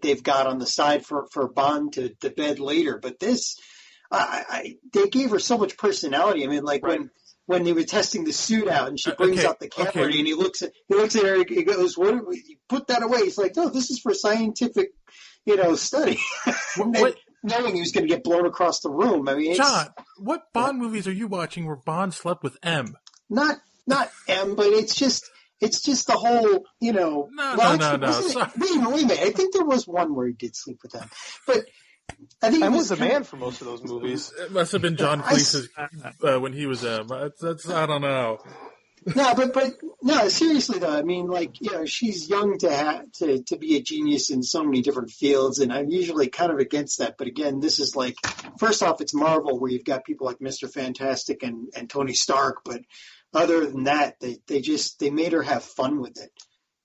they've got on the side for Bond to bed later. But this, they gave her so much personality. I mean, like when they were testing the suit out and she brings out the camera and he looks at her, he goes, "What? You put that away." He's like, "No, this is for scientific, study." Knowing he was going to get blown across the room. I mean, John, what Bond movies are you watching where Bond slept with M? Not M, but it's just the whole, No. Wait a minute. I think there was one where he did sleep with M, but I think M was the man for most of those movies. It must have been John Cleese's when he was M. That's I don't know. No, but no, seriously though. I mean, like, she's young to be a genius in so many different fields, and I'm usually kind of against that. But again, this is like, first off, it's Marvel where you've got people like Mr. Fantastic and Tony Stark, but other than that, they made her have fun with it,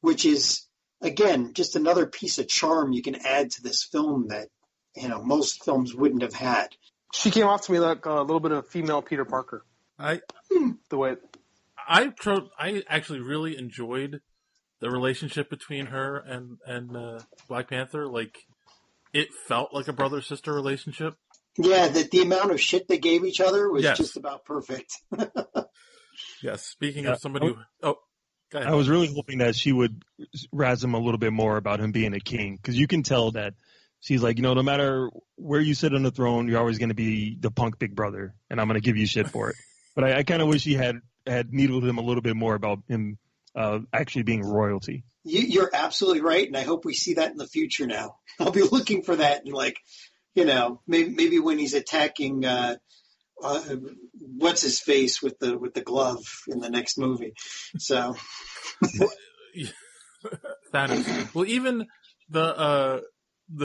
which is again just another piece of charm you can add to this film that most films wouldn't have had. She came off to me like a little bit of female Peter Parker. The way. I actually really enjoyed the relationship between her and Black Panther. Like, it felt like a brother-sister relationship. Yeah, the amount of shit they gave each other was just about perfect. Yes, speaking of somebody who... Oh, go ahead. I was really hoping that she would razz him a little bit more about him being a king, because you can tell that she's like, no matter where you sit on the throne, you're always going to be the punk big brother, and I'm going to give you shit for it. But I kind of wish he had needled him a little bit more about him actually being royalty. You're absolutely right, and I hope we see that in the future now. I'll be looking for that, and maybe when he's attacking what's his face with the glove in the next movie. So, Thanos. Well, even the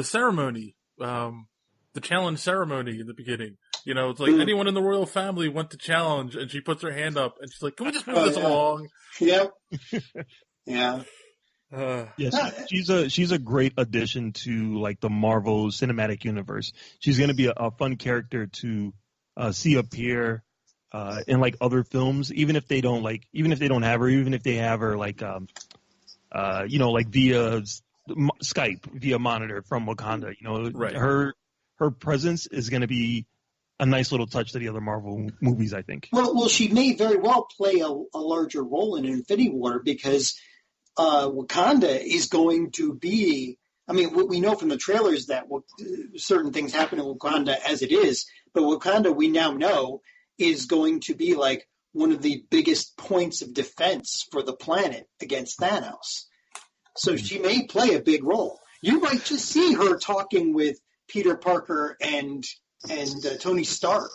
ceremony, the challenge ceremony in the beginning. It's like anyone in the royal family went to challenge, and she puts her hand up, and she's like, "Can we just move this along?" Yep. Yeah. She's a great addition to like the Marvel Cinematic Universe. She's going to be a fun character to see appear in like other films, even if they don't have her, even if they have her like like via Skype, via monitor from Wakanda. Right. Her presence is going to be a nice little touch to the other Marvel movies, I think. Well, she may very well play a larger role in Infinity War because Wakanda is going to be. I mean, we know from the trailers that certain things happen in Wakanda as it is, but Wakanda, we now know, is going to be like one of the biggest points of defense for the planet against Thanos. So she may play a big role. You might just see her talking with Peter Parker and Tony Stark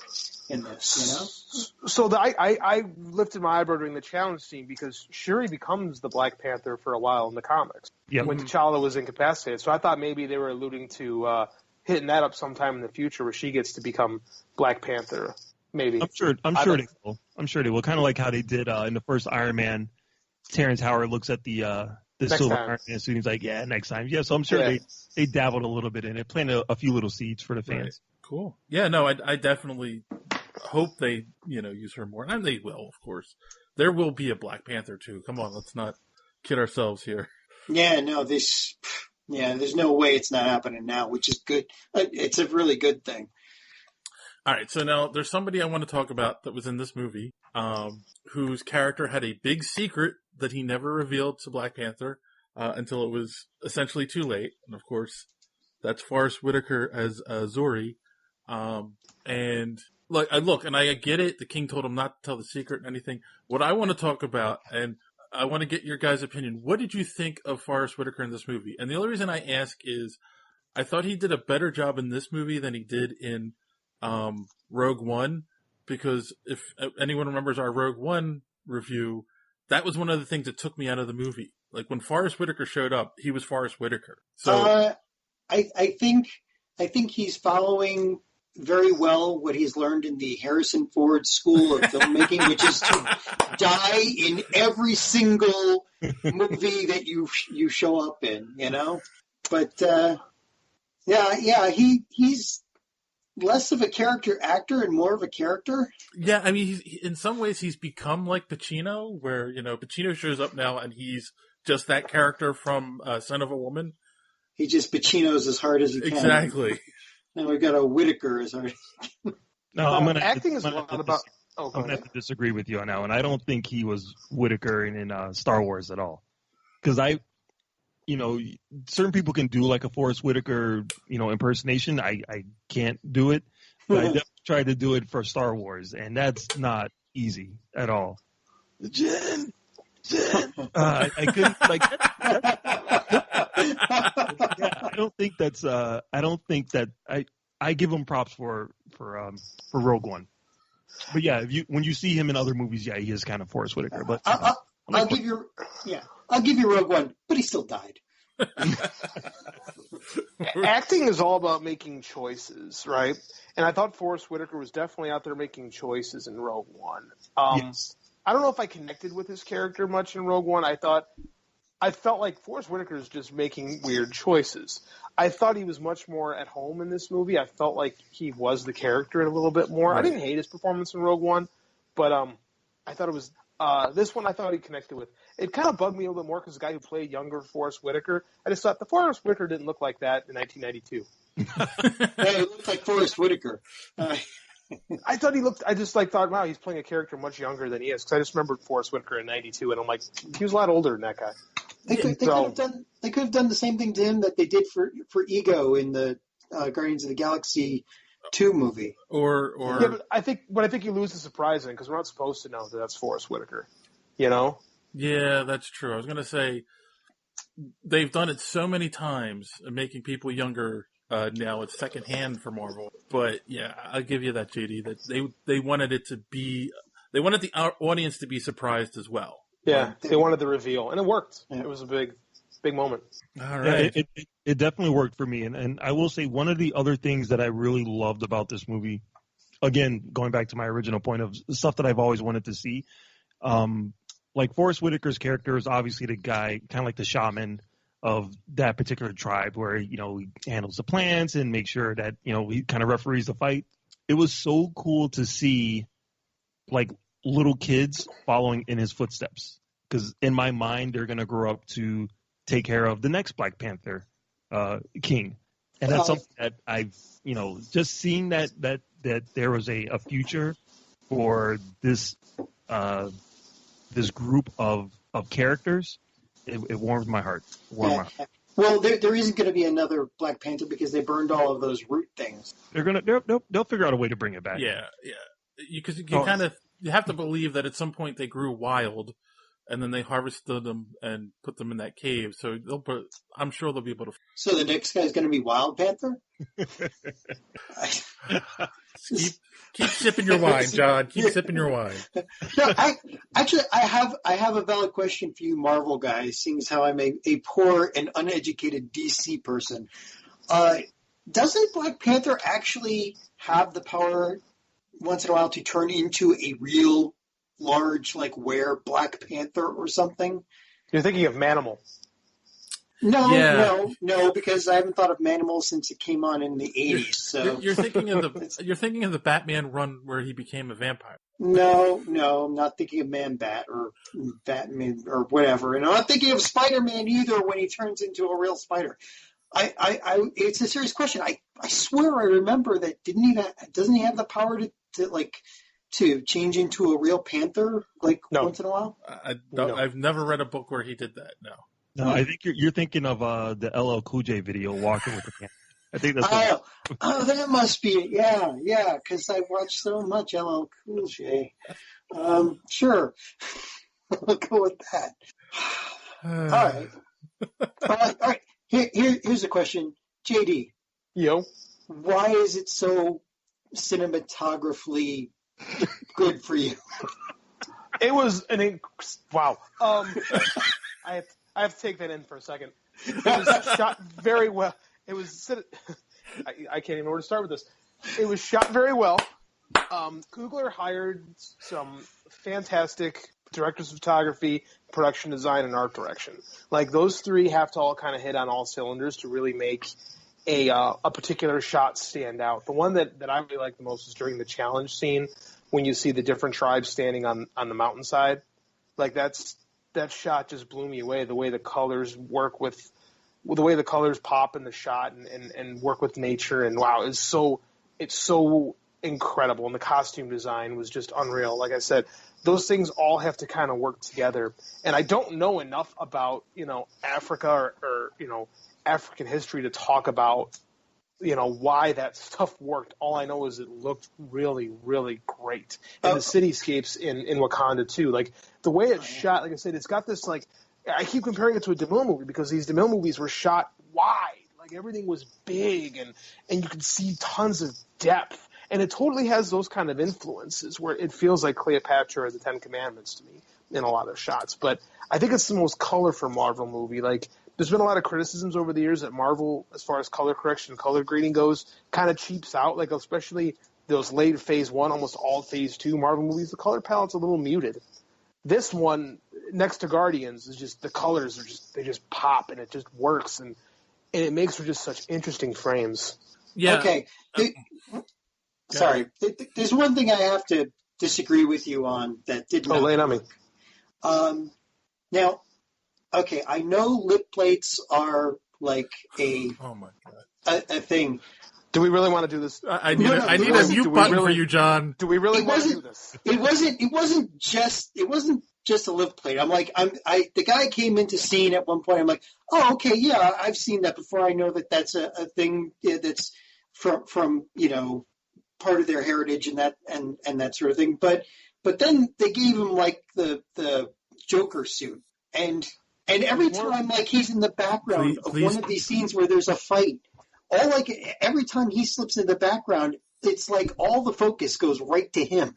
in this, So I lifted my eyebrow during the challenge scene because Shuri becomes the Black Panther for a while in the comics when T'Challa was incapacitated. So I thought maybe they were alluding to hitting that up sometime in the future where she gets to become Black Panther. Maybe. I'm sure they will. I'm sure they will. Kind of like how they did in the first Iron Man. Terrence Howard looks at the silver Iron Man suit and he's like, "Yeah, next time." Yeah, so I'm sure they dabbled a little bit in it, planted a few little seeds for the fans. Right. Cool. Yeah, no, I definitely hope they, use her more. And they will, of course. There will be a Black Panther too. Come on, let's not kid ourselves here. Yeah, no, there's no way it's not happening now, which is good. It's a really good thing. All right, so now there's somebody I want to talk about that was in this movie, whose character had a big secret that he never revealed to Black Panther until it was essentially too late. And of course, That's Forrest Whitaker as Zori. And I get it. The king told him not to tell the secret and anything. What I want to talk about, and I want to get your guys' opinion. What did you think of Forrest Whitaker in this movie? And the only reason I ask is I thought he did a better job in this movie than he did in Rogue One, because if anyone remembers our Rogue One review, that was one of the things that took me out of the movie. Like when Forrest Whitaker showed up, he was Forrest Whitaker. So I think he's following very well what he's learned in the Harrison Ford School of Filmmaking, which is to die in every single movie that you show up in, you know. But he's less of a character actor and more of a character. Yeah, I mean, in some ways he's become like Pacino, where Pacino shows up now and he's just that character from Son of a Woman. He just Pacino's as hard as he can. Exactly. And we've got a Whitaker as hard. No, I'm gonna acting is a lot about. I'm gonna have to disagree with you on that one. I don't think he was Whitaker in Star Wars at all, because certain people can do like a Forrest Whitaker, impersonation. I can't do it, but I definitely tried to do it for Star Wars, and that's not easy at all. Jen. I couldn't like. I don't think that's. I don't think that I give him props for Rogue One, but yeah, when you see him in other movies, yeah, he is kind of Forrest Whitaker. But I'll give you Rogue One, but he still died. Acting is all about making choices, right? And I thought Forrest Whitaker was definitely out there making choices in Rogue One. Yes. I don't know if I connected with his character much in Rogue One. I felt like Forrest Whitaker is just making weird choices. I thought he was much more at home in this movie. I felt like he was the character a little bit more. Right. I didn't hate his performance in Rogue One, but I thought it was this one I thought he connected with. It kind of bugged me a little bit more because the guy who played younger Forrest Whitaker, I just thought the Forrest Whitaker didn't look like that in 1992. Hey, it looked like Forrest Whitaker. I thought he looked. I just thought, wow, he's playing a character much younger than he is. Because I just remembered Forrest Whitaker in '92, and I'm like, he was a lot older than that guy. They could have done the same thing to him that they did for Ego in the Guardians of the Galaxy 2 movie. Or yeah, but I think you lose the surprise in because we're not supposed to know that that's Forrest Whitaker. You know? Yeah, that's true. I was gonna say they've done it so many times, making people younger. Now it's secondhand for Marvel, but yeah, I'll give you that, JD. That they wanted it to be, they wanted the audience to be surprised as well. Yeah, they wanted the reveal, and it worked. Yeah. It was a big moment. All right, yeah, it definitely worked for me, and I will say one of the other things that I really loved about this movie, again going back to my original point of stuff that I've always wanted to see, like Forrest Whitaker's character is obviously the guy, kind of like the shaman of that particular tribe, where he handles the plants and makes sure that he kind of referees the fight. It was so cool to see like little kids following in his footsteps, because in my mind they're gonna grow up to take care of the next Black Panther king, and that's something that I've just seen that there was a future for this group of characters. It warms my heart. Well, there isn't going to be another Black Panther because they burned all of those root things. They'll figure out a way to bring it back. Yeah. Because you have to believe that at some point they grew wild, and then they harvested them and put them in that cave. So I'm sure they'll be able to. So the next guy's going to be Wild Panther. Keep sipping your wine, John. Keep sipping your wine. No, I have a valid question for you, Marvel guys. Seeing as how I'm a poor and uneducated DC person, doesn't Black Panther actually have the power once in a while to turn into a real large, like Black Panther or something? You're thinking of Manimal. No, because I haven't thought of Manimal since it came on in the 80s. So you're thinking of the Batman run where he became a vampire. No, I'm not thinking of Man-Bat or Batman or whatever, and I'm not thinking of Spider-Man either when he turns into a real spider. It's a serious question. I swear I remember that. Doesn't he have the power to change into a real panther once in a while? I've never read a book where he did that. No. No, I think you're thinking of the LL Cool J video, Walking with the Panther. I think that's Oh, that must be it. Yeah, because I watched so much LL Cool J. Sure. I'll go with that. All right. Here's a question. JD. Yo. Why is it so cinematographically good for you? It was wow. I have to take that in for a second. It was shot very well. It was. I can't even know where to start with this. It was shot very well. Coogler hired some fantastic directors of photography, production design, and art direction. Like, those three have to all kind of hit on all cylinders to really make a particular shot stand out. The one that I really like the most is during the challenge scene when you see the different tribes standing on the mountainside. Like, that shot just blew me away. The way the colors work with the way the colors pop in the shot and work with nature, and wow, it's so incredible. And the costume design was just unreal. Like I said, those things all have to kind of work together. And I don't know enough about, Africa or African history to talk about, why that stuff worked. All I know is it looked really, really great. And the cityscapes in Wakanda too. Like, the way it's shot, like I said, it's got this, like, I keep comparing it to a DeMille movie because these DeMille movies were shot wide. Like, everything was big and you could see tons of depth. And it totally has those kind of influences where it feels like Cleopatra or the Ten Commandments to me in a lot of shots. But I think it's the most colorful Marvel movie. Like, there's been a lot of criticisms over the years that Marvel, as far as color correction and color grading goes, kind of cheaps out. Like, especially those late Phase 1, almost all Phase 2 Marvel movies, the color palette's a little muted. This one, next to Guardians, is just, the colors they just pop and it just works. And it makes for just such interesting frames. Yeah. Okay. Sorry. There's one thing I have to disagree with you on that did not lay it on me. Now, okay, I know lip plates are like a thing. Do we really want to do this? I need a mute button for you, John. Do we really want to do this? It wasn't just a lip plate. The guy came into scene at one point. I'm like, oh, okay, yeah, I've seen that before. I know that's a thing that's from part of their heritage and that sort of thing. But then they gave him like the Joker suit, and every time like he's in the background of one of these scenes where there's a fight, every time he slips in the background, it's like all the focus goes right to him.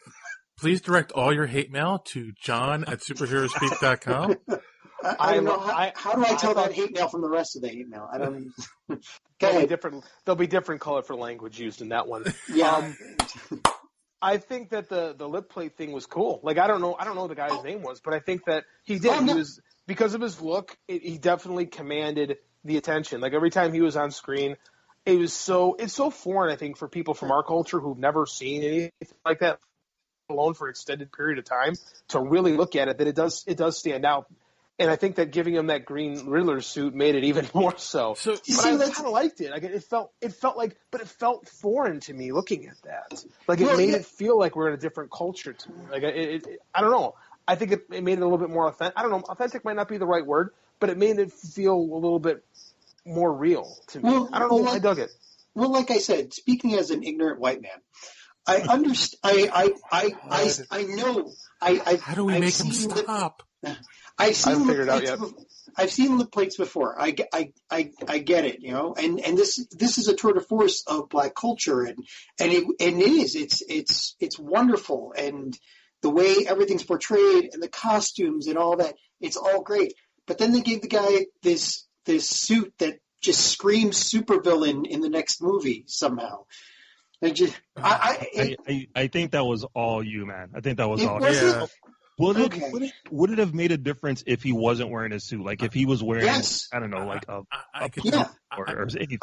Please direct all your hate mail to john@superheroespeak.com. I don't know how do I tell that hate mail from the rest of the hate mail? I don't. There'll be different colorful language used in that one. Yeah. I think that the lip plate thing was cool. Like, I don't know what the guy's name was, but I think that he did. He was, because of his look, he definitely commanded the attention. Like, every time he was on screen, it's so foreign, I think, for people from our culture who've never seen anything like that alone for an extended period of time to really look at it, that it does stand out. And I think that giving him that green Riddler suit made it even more so. But I kind of liked it. Like, it felt foreign to me looking at that. Like, it made it feel like we're in a different culture to me. Like, I don't know. I think it made it a little bit more authentic. I don't know. Authentic might not be the right word, but it made it feel a little bit more real to me. I don't know. I dug it. Well, like I said, speaking as an ignorant white man, I understand. I know. How do we make him stop? I've seen figured out yet. I've seen lip plates before. I get it, and this is a tour de force of black culture, and it's wonderful, and the way everything's portrayed and the costumes and all that, it's all great. But then they gave the guy this suit that just screams supervillain in the next movie somehow. I think that was all you, man. I think that was all. Yeah. Would it have made a difference if he wasn't wearing a suit? Like, if he was wearing, I don't know, like or anything.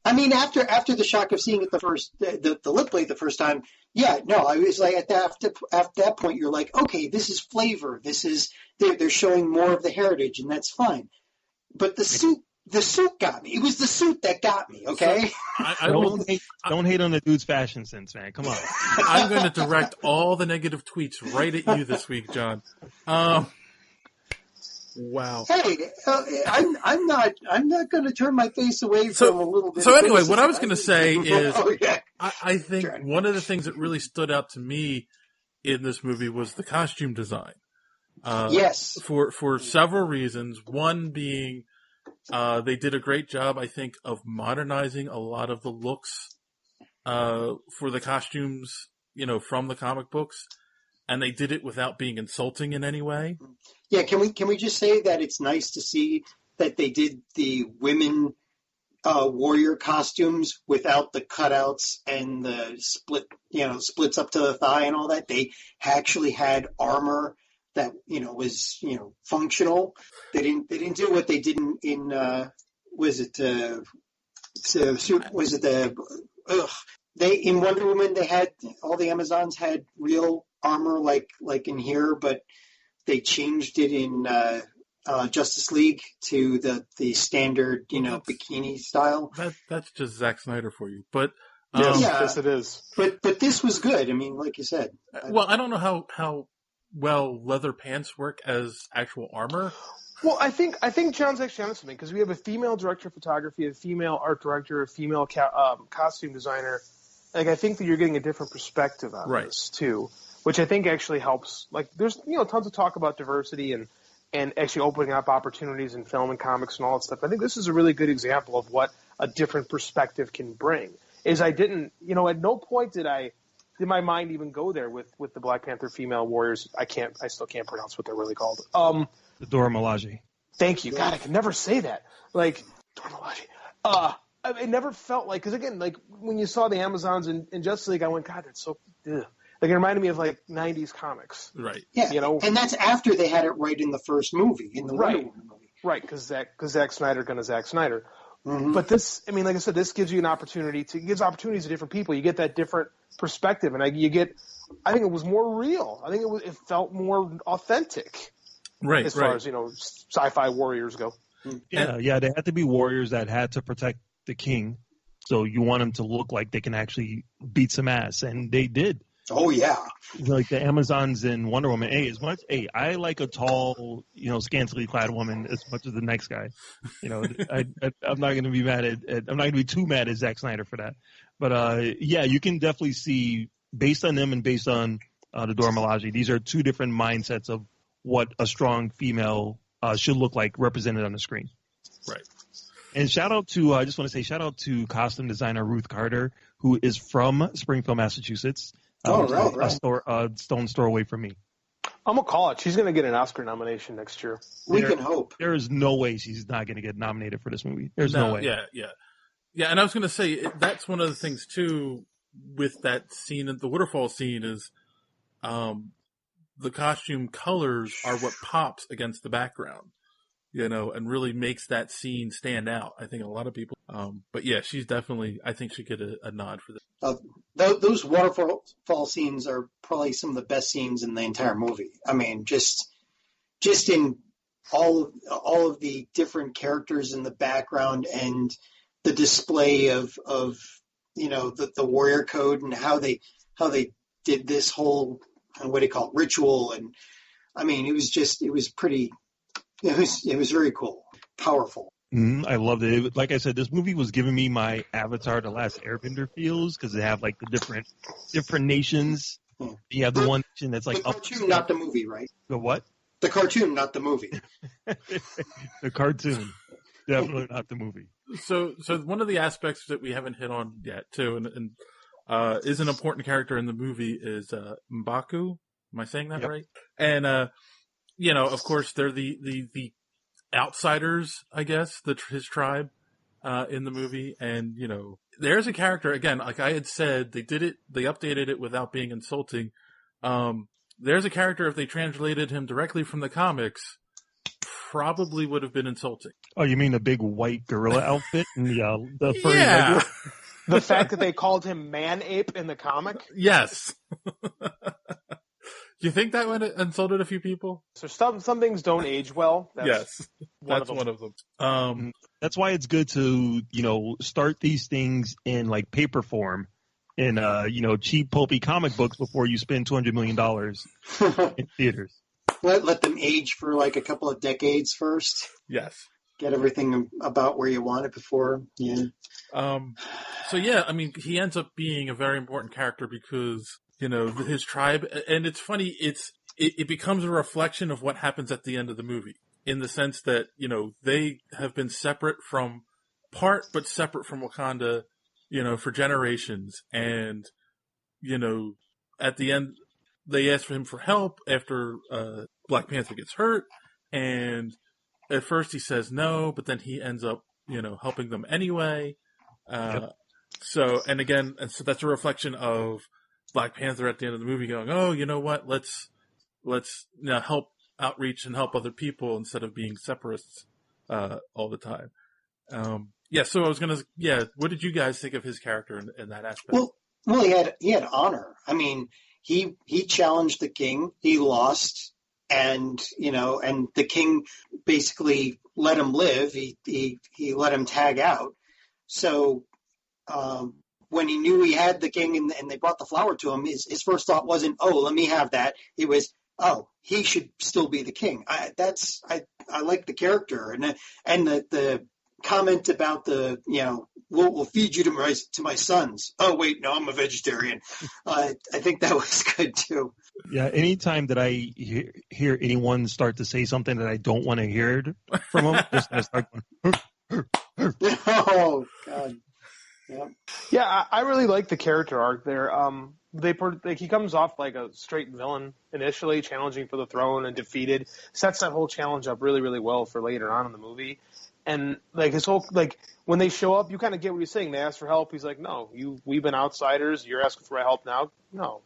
I mean, after the shock of seeing it the lip plate the first time, I was like, at that point, you're like, okay, this is flavor. This is they're showing more of the heritage, and that's fine. But the suit got me. It was the suit that got me, okay? Don't hate on the dude's fashion sense, man. Come on. I'm going to direct all the negative tweets right at you this week, John. Wow. Hey, I'm not going to turn my face away from a little bit. So of anyway, what I criticism. was going to say is, yeah. I think one of the things that really stood out to me in this movie was the costume design. Yes. For several reasons. One being, they did a great job, I think, of modernizing a lot of the looks for the costumes, from the comic books, and they did it without being insulting in any way. Yeah, can we just say that it's nice to see that they did the women warrior costumes without the cutouts and the splits up to the thigh and all that. They actually had armor that was functional. They didn't do what they did in in Wonder Woman they had all the Amazons had real armor like in here, but they changed it in Justice League to the standard bikini style. That's just Zack Snyder for you, but yes, it is. But this was good. I mean, like you said. Well, I don't know how well leather pants work as actual armor. Well, I think John's actually onto something because we have a female director of photography, a female art director, a female costume designer. Like, I think that you're getting a different perspective on this too, which I think actually helps. Like, there's tons of talk about diversity and actually opening up opportunities in film and comics and all that stuff. I think this is a really good example of what a different perspective can bring. Is I didn't, at no point did my mind even go there with the Black Panther female warriors. I still can't pronounce what they're really called. The Dora Milaje. Thank you. God, I can never say that. Like, Dora Milaje. It never felt like, because again, like when you saw the Amazons in Justice League, I went, God, that's so, ugh. Like, it reminded me of like 90s comics. Right. Yeah. And that's after they had it right in the first movie, in the Wonder Woman movie. Right, because Zack Snyder gonna Zack Snyder. Mm-hmm. But this, I mean, like I said, this gives you an opportunity gives opportunities to different people. You get that different perspective, and I think it was more real. I think it felt more authentic. Right. As far as, sci-fi warriors go. Yeah, they had to be warriors that had to protect the king. So you want them to look like they can actually beat some ass, and they did. Oh yeah, like the Amazons in Wonder Woman. I like a tall, scantily clad woman as much as the next guy. I'm not going to be mad I'm not going to be too mad at Zack Snyder for that. But you can definitely see based on them and based on the Dora Milaje, these are two different mindsets of what a strong female should look like represented on the screen. Right. And I just want to say shout out to costume designer Ruth Carter, who is from Springfield, Massachusetts. Right. A stone's throw away from me. I'm going to call it. She's going to get an Oscar nomination next year. We can hope. There is no way she's not going to get nominated for this movie. There's no way. Yeah, and I was going to say, that's one of the things, too, with that scene, the waterfall scene, is the costume colors are what pops against the background, and really makes that scene stand out. I think a lot of people. But yeah, she's definitely, I think she'd get a nod for this. Those waterfall scenes are probably some of the best scenes in the entire movie. I mean, just in all of the different characters in the background and the display of the warrior code and how they did this whole ritual, and I mean it was very cool, powerful. I loved it. Like I said, this movie was giving me my Avatar: The Last Airbender feels because they have like the different nations. You have the one nation that's like the cartoon, not the movie, right? The what? The cartoon, not the movie. The cartoon, definitely not the movie. So one of the aspects that we haven't hit on yet, too, and is an important character in the movie is M'Baku. Am I saying that right? And of course, they're the outsiders, I guess, his tribe in the movie. And, there's a character, again, like I had said, they updated it without being insulting. There's a character, if they translated him directly from the comics, probably would have been insulting. Oh, you mean the big white gorilla outfit? And the furry yeah. The fact that they called him Man-Ape in the comic? Yes. Do you think that would have insulted a few people? So some things don't age well. That's one of them. That's why it's good to, start these things in like paper form in, cheap pulpy comic books before you spend $200 million in theaters. Let them age for like a couple of decades first. Yes. Get everything about where you want it before. Yeah. So yeah, I mean, he ends up being a very important character because, you know, his tribe, and it's funny, it becomes a reflection of what happens at the end of the movie, in the sense that, you know, they have been separate from Wakanda, you know, for generations. And, you know, at the end, they ask for him for help after Black Panther gets hurt. And at first he says no, but then he ends up, you know, helping them anyway. So that's a reflection of Black Panther at the end of the movie going, oh, you know what? Let's help outreach and help other people instead of being separatists all the time. So I was what did you guys think of his character in that aspect? Well, he had honor. I mean, he challenged the king. He lost, and the king basically let him live. He let him tag out. So when he knew he had the king and they brought the flower to him, his first thought wasn't, oh, let me have that. It was, oh, he should still be the king. I like the character, and the comment about we'll feed you to my sons. Oh wait, no, I'm a vegetarian. I think that was good too. Yeah, anytime that I hear anyone start to say something that I don't want to hear from them, just start going. Oh God. Yeah. Yeah, I really like the character arc there. He comes off like a straight villain initially, challenging for the throne and defeated. Sets that whole challenge up really, really well for later on in the movie. And like his whole when they show up, you kind of get what he's saying. They ask for help. He's like, "No, we've been outsiders. You're asking for my help now. No,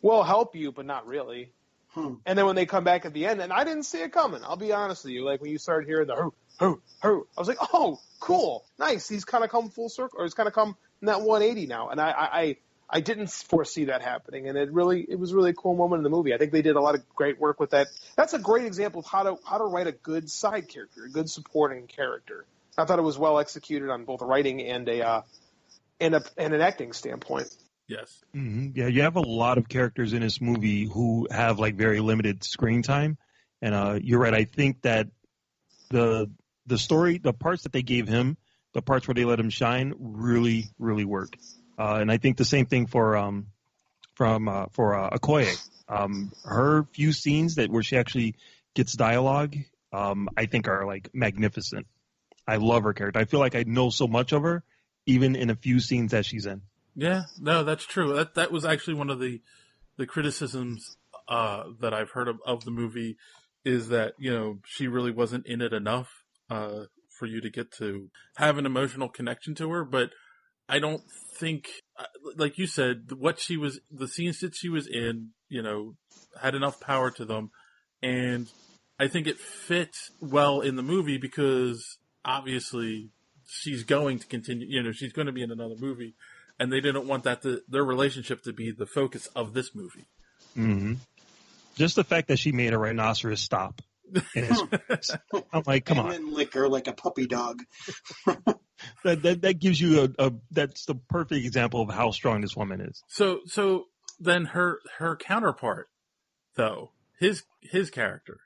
we'll help you, but not really." And then when they come back at the end, and I didn't see it coming. I'll be honest with you. Like when you started hearing the hoo, I was like, "Oh, cool, nice." He's kind of come full circle, or he's kind of come in that 180 now. And I didn't foresee that happening, and it was really a cool moment in the movie. I think they did a lot of great work with that. That's a great example of how to write a good side character, a good supporting character. I thought it was well executed on both a writing and an acting standpoint. Yes. Mm-hmm. Yeah, you have a lot of characters in this movie who have like very limited screen time, and you're right. I think that the story, the parts that they gave him, the parts where they let him shine, really, really worked. And I think the same thing for Okoye. Her few scenes where she actually gets dialogue, I think are like magnificent. I love her character. I feel like I know so much of her, even in a few scenes that she's in. Yeah, no, that's true. That was actually one of the criticisms that I've heard of the movie, is that, you know, she really wasn't in it enough for you to get to have an emotional connection to her. But I don't think, like you said, the scenes that she was in, you know, had enough power to them. And I think it fits well in the movie because obviously she's going to continue, you know, she's going to be in another movie, and they didn't want their relationship to be the focus of this movie. Mm-hmm. Just the fact that she made a rhinoceros stop. I'm like, come on. And then lick her like a puppy dog. That gives you that's the perfect example of how strong this woman is. So then her counterpart, though, his character.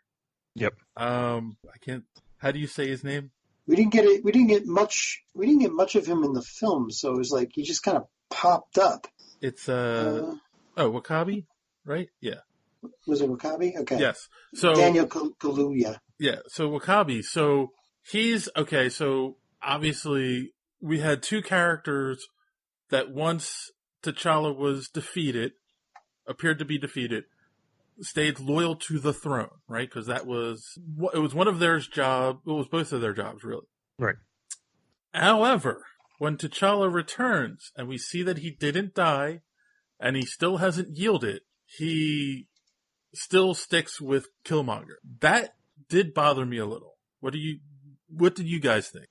Yep. I can't. How do you say his name? We didn't get much of him in the film, so it was like he just kind of popped up. It's Wakabi, right? Yeah. Was it Wakabi? Okay. Yes. So Daniel Kaluuya. Yeah. So Wakabi. So he's okay. So obviously we had two characters that once T'Challa was appeared to be defeated, stayed loyal to the throne, right? Because it was one of their jobs. It was both of their jobs, really. Right. However, when T'Challa returns and we see that he didn't die and he still hasn't yielded, he still sticks with Killmonger. That did bother me a little. What did you guys think?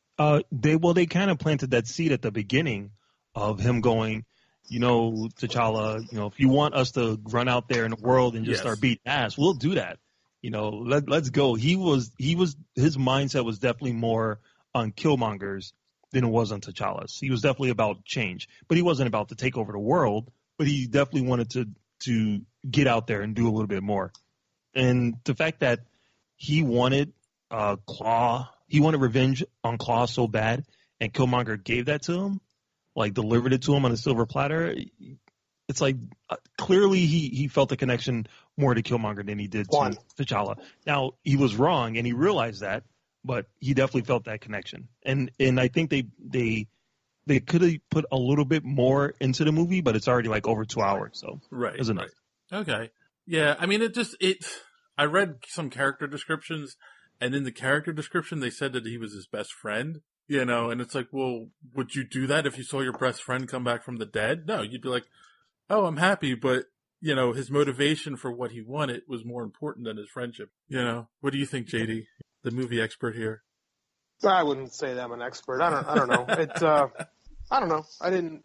They kind of planted that seed at the beginning of him going, you know, T'Challa, you know, if you want us to run out there in the world and just start beating ass, we'll do that. You know, let's go. His mindset was definitely more on Killmonger's than it was on T'Challa's. He was definitely about change, but he wasn't about to take over the world, but he definitely wanted to get out there and do a little bit more. And the fact that he wanted he wanted revenge on Claw so bad, and Killmonger gave that to him, like delivered it to him on a silver platter. It's like clearly he felt the connection more to Killmonger than he did to T'Challa. Now, he was wrong, and he realized that, but he definitely felt that connection. And I think they could have put a little bit more into the movie, but it's already like over 2 hours, so it's enough. Right. Okay. Yeah, I mean, I read some character descriptions, and in the character description, they said that he was his best friend, you know, and it's like, well, would you do that if you saw your best friend come back from the dead? No, you'd be like, oh, I'm happy, but, you know, his motivation for what he wanted was more important than his friendship, you know? What do you think, JD, the movie expert here? I wouldn't say that I'm an expert. I don't know. I don't know. I didn't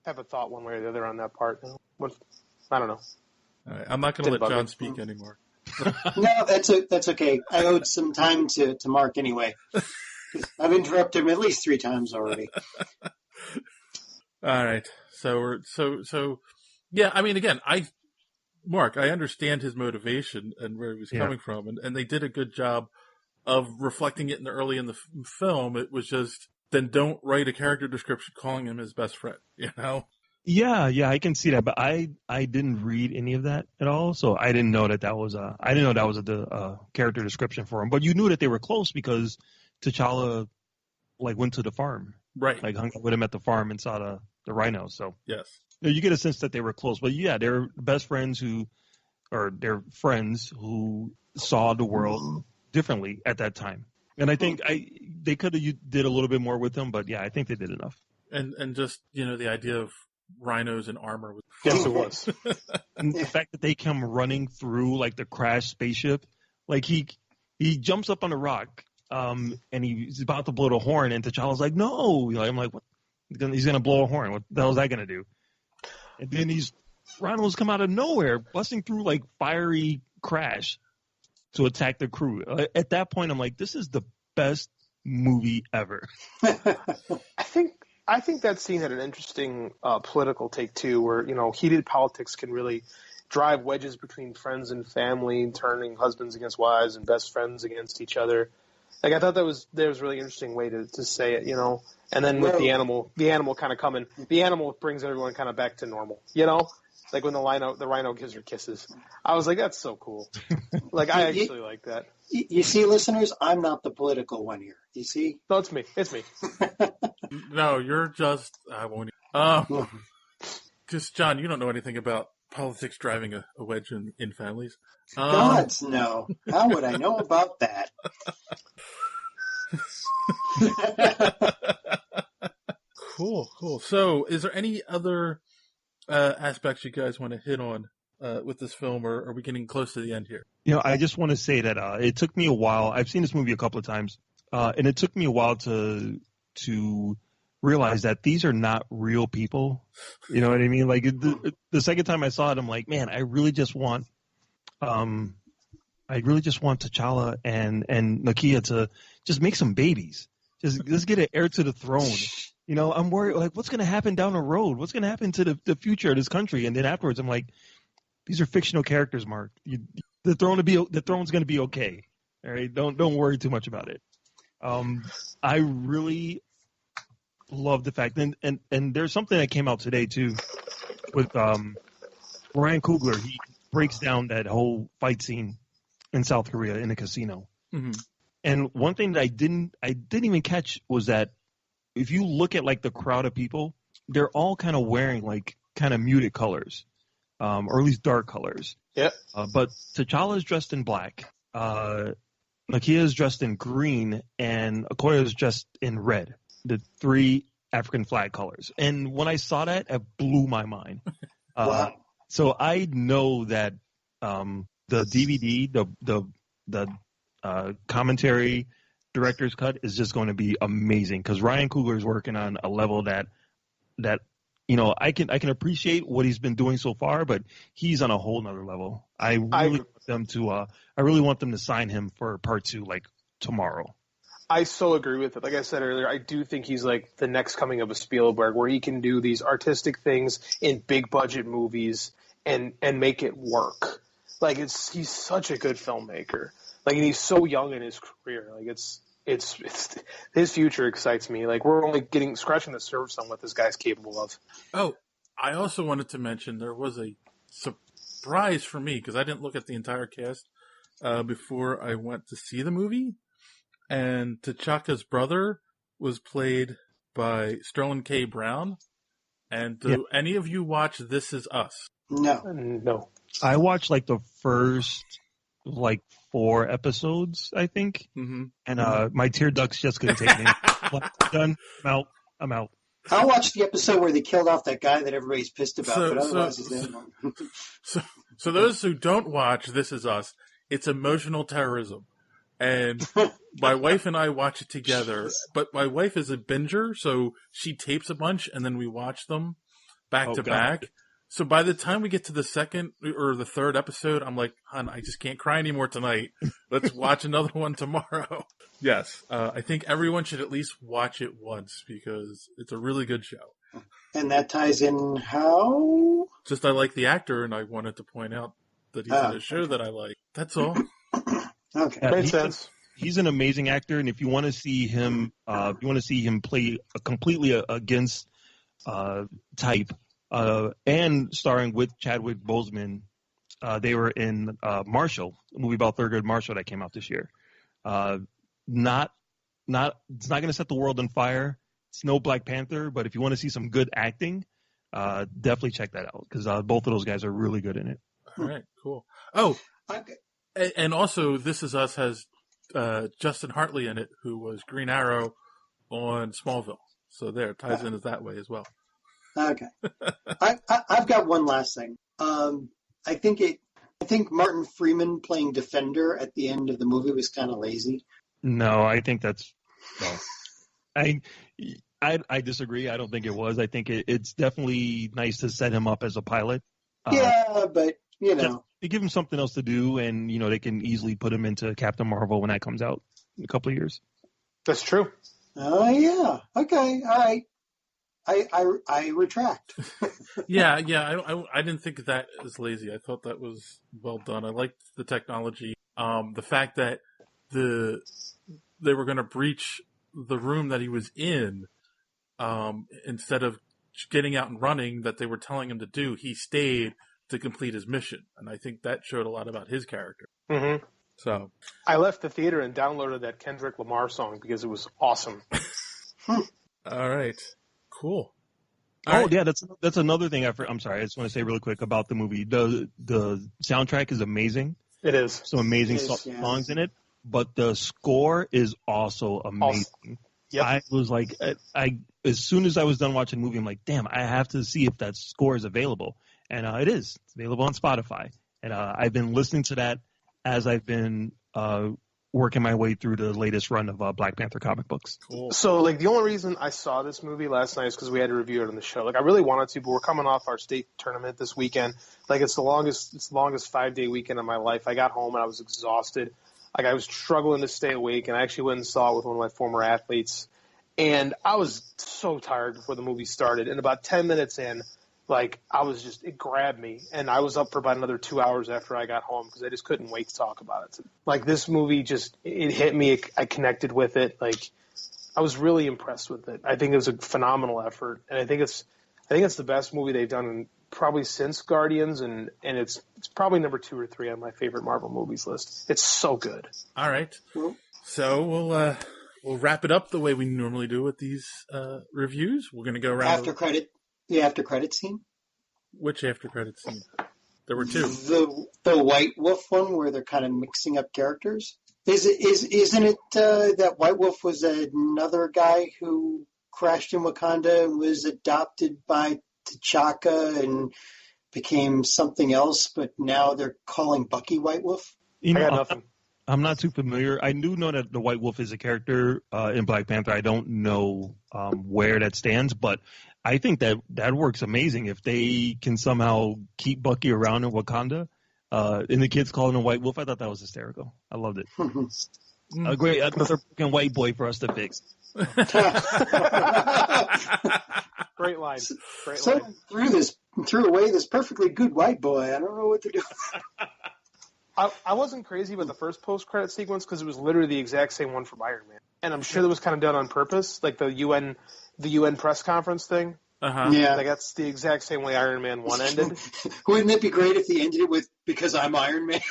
have a thought one way or the other on that part. I don't know. All right, I'm not going to let John speak anymore. No, that's okay. I owed some time to Mark anyway. I've interrupted him at least 3 times already. All right. So yeah, I mean, again, Mark, I understand his motivation and where he was coming from, and they did a good job of reflecting it early in the film. It was just, then don't write a character description calling him his best friend, you know? Yeah, I can see that, but I didn't read any of that at all, so I didn't know that was the character description for him. But you knew that they were close because T'Challa like went to the farm, right? Like hung out with him at the farm and saw the rhino. So yes, you get a sense that they were close. But yeah, they're best friends they're friends who saw the world differently at that time. And I think they could have did a little bit more with them, but yeah, I think they did enough. And just, you know, the idea of rhinos in armor. Yes, it was. And the fact that they come running through like the crashed spaceship, like he jumps up on a rock, and he's about to blow the horn, and T'Challa's like, no. I'm like, what? He's gonna blow a horn. What the hell is that gonna do? And then these rhinos come out of nowhere, busting through like fiery crash to attack the crew. At that point, I'm like, this is the best movie ever. I think that scene had an interesting political take too, where, you know, heated politics can really drive wedges between friends and family, turning husbands against wives and best friends against each other. Like, I thought there was a really interesting way to say it, you know. And then with the animal kind of coming, the animal brings everyone kind of back to normal, you know. Like when the rhino gives her kisses. I was like, that's so cool. Like, I actually like that. You see, listeners, I'm not the political one here. You see? No, it's me. No, you're just, I won't. Because, John, you don't know anything about politics driving a wedge in families. Gods, no. How would I know about that? Cool. So, is there any other aspects you guys want to hit on with this film, or are we getting close to the end here? You know, I just want to say that it took me a while. I've seen this movie a couple of times, and it took me a while to realize that these are not real people. You know what I mean? Like the second time I saw it, I'm like, man, I really just want T'Challa and Nakia to just make some babies. Just get an heir to the throne. You know, I'm worried, like, what's going to happen down the road? What's going to happen to the future of this country? And then afterwards, I'm like, these are fictional characters, Mark. The throne's going to be okay. All right, don't worry too much about it. I really love the fact, and there's something that came out today too, with Ryan Coogler. He breaks down that whole fight scene in South Korea in the casino. Mm-hmm. And one thing that I didn't even catch was that if you look at like the crowd of people, they're all kind of wearing like kind of muted colors, or at least dark colors. Yeah. But T'Challa is dressed in black. Nakia is dressed in green, and Okoye is dressed in red. The 3 African flag colors. And when I saw that, it blew my mind. Wow. So I know that the DVD, the commentary director's cut is just going to be amazing, because Ryan Coogler is working on a level that you know, I can appreciate what he's been doing so far, but he's on a whole nother level. I really want them to sign him for part 2 like tomorrow. I so agree with it. Like I said earlier, I do think he's like the next coming of a Spielberg, where he can do these artistic things in big budget movies and make it work. Like he's such a good filmmaker. Like, and he's so young in his career. Like it's his future excites me. Like, we're only scratching the surface on what this guy's capable of. Oh, I also wanted to mention there was a surprise for me because I didn't look at the entire cast before I went to see the movie, and T'Chaka's brother was played by Sterling K. Brown. And do any of you watch This Is Us? No. I watched like the first 4 episodes, I think, and my tear ducts just couldn't take me. Done. I'm out. I watched the episode where they killed off that guy that everybody's pissed about, but otherwise it's that one. So those who don't watch This Is Us, it's emotional terrorism. And my wife and I watch it together, but my wife is a binger, so she tapes a bunch and then we watch them back to back. So by the time we get to the second or the third episode, I'm like, hon, I just can't cry anymore tonight. Let's watch another one tomorrow. Yes. I think everyone should at least watch it once because it's a really good show. And that ties in how? Just I like the actor and I wanted to point out that he's in a show that I like. That's all. Okay. Makes sense. He's an amazing actor, and if you want to see him, play a completely against type, and starring with Chadwick Boseman, they were in Marshall, a movie about Thurgood Marshall that came out this year. It's not going to set the world on fire. It's no Black Panther, but if you want to see some good acting, definitely check that out because both of those guys are really good in it. All right, cool. Oh. And also, This Is Us has Justin Hartley in it, who was Green Arrow on Smallville. So there, it ties in as that way as well. Okay. I've got one last thing. I think Martin Freeman playing Defender at the end of the movie was kind of lazy. No, I think that's I disagree. I don't think it was. I think it's definitely nice to set him up as a pilot. Yeah, but they give him something else to do, and they can easily put him into Captain Marvel when that comes out in a couple of years. That's true. Oh yeah. Okay. All right. I retract. Yeah. I didn't think that is lazy. I thought that was well done. I liked the technology. The fact that they were going to breach the room that he was in, instead of getting out and running that they were telling him to do, he stayed to complete his mission. And I think that showed a lot about his character. Mm-hmm. So I left the theater and downloaded that Kendrick Lamar song because it was awesome. All right. Cool. Yeah, that's another thing. I'm sorry. I just want to say really quick about the movie. The soundtrack is amazing. It is. Some amazing songs in it, but the score is also amazing. Awesome. Yep. I was like, as soon as I was done watching the movie, I'm like, damn, I have to see if that score is available. And it is. It's available on Spotify. And I've been listening to that as I've been working my way through the latest run of Black Panther comic books. Cool. So, the only reason I saw this movie last night is because we had to review it on the show. I really wanted to, but we're coming off our state tournament this weekend. It's the longest 5-day weekend of my life. I got home and I was exhausted. I was struggling to stay awake, and I actually went and saw it with one of my former athletes. And I was so tired before the movie started. And about 10 minutes in, it grabbed me, and I was up for about another 2 hours after I got home because I just couldn't wait to talk about it. This movie it hit me. I connected with it. I was really impressed with it. I think it was a phenomenal effort, and I think it's the best movie they've done probably since Guardians, and it's probably number 2 or 3 on my favorite Marvel movies list. It's so good. All right. So we'll wrap it up the way we normally do with these reviews. We're going to go around The after credit scene? Which after credit scene? There were 2. The White Wolf one where they're kind of mixing up characters. Isn't it that White Wolf was another guy who crashed in Wakanda and was adopted by T'Chaka and became something else, but now they're calling Bucky White Wolf? I got nothing. I'm not too familiar. I do know that the White Wolf is a character in Black Panther. I don't know where that stands, but I think that works amazing if they can somehow keep Bucky around in Wakanda. And the kids calling him White Wolf, I thought that was hysterical. I loved it. Another fucking white boy for us to fix. Great line. Threw away this perfectly good white boy. I don't know what to do. I wasn't crazy about the first post-credit sequence because it was literally the exact same one from Iron Man, and I'm sure that was kind of done on purpose, like the UN press conference thing. Yeah, like that's the exact same way Iron Man 1 ended. Wouldn't it be great if he ended it with "Because I'm Iron Man"?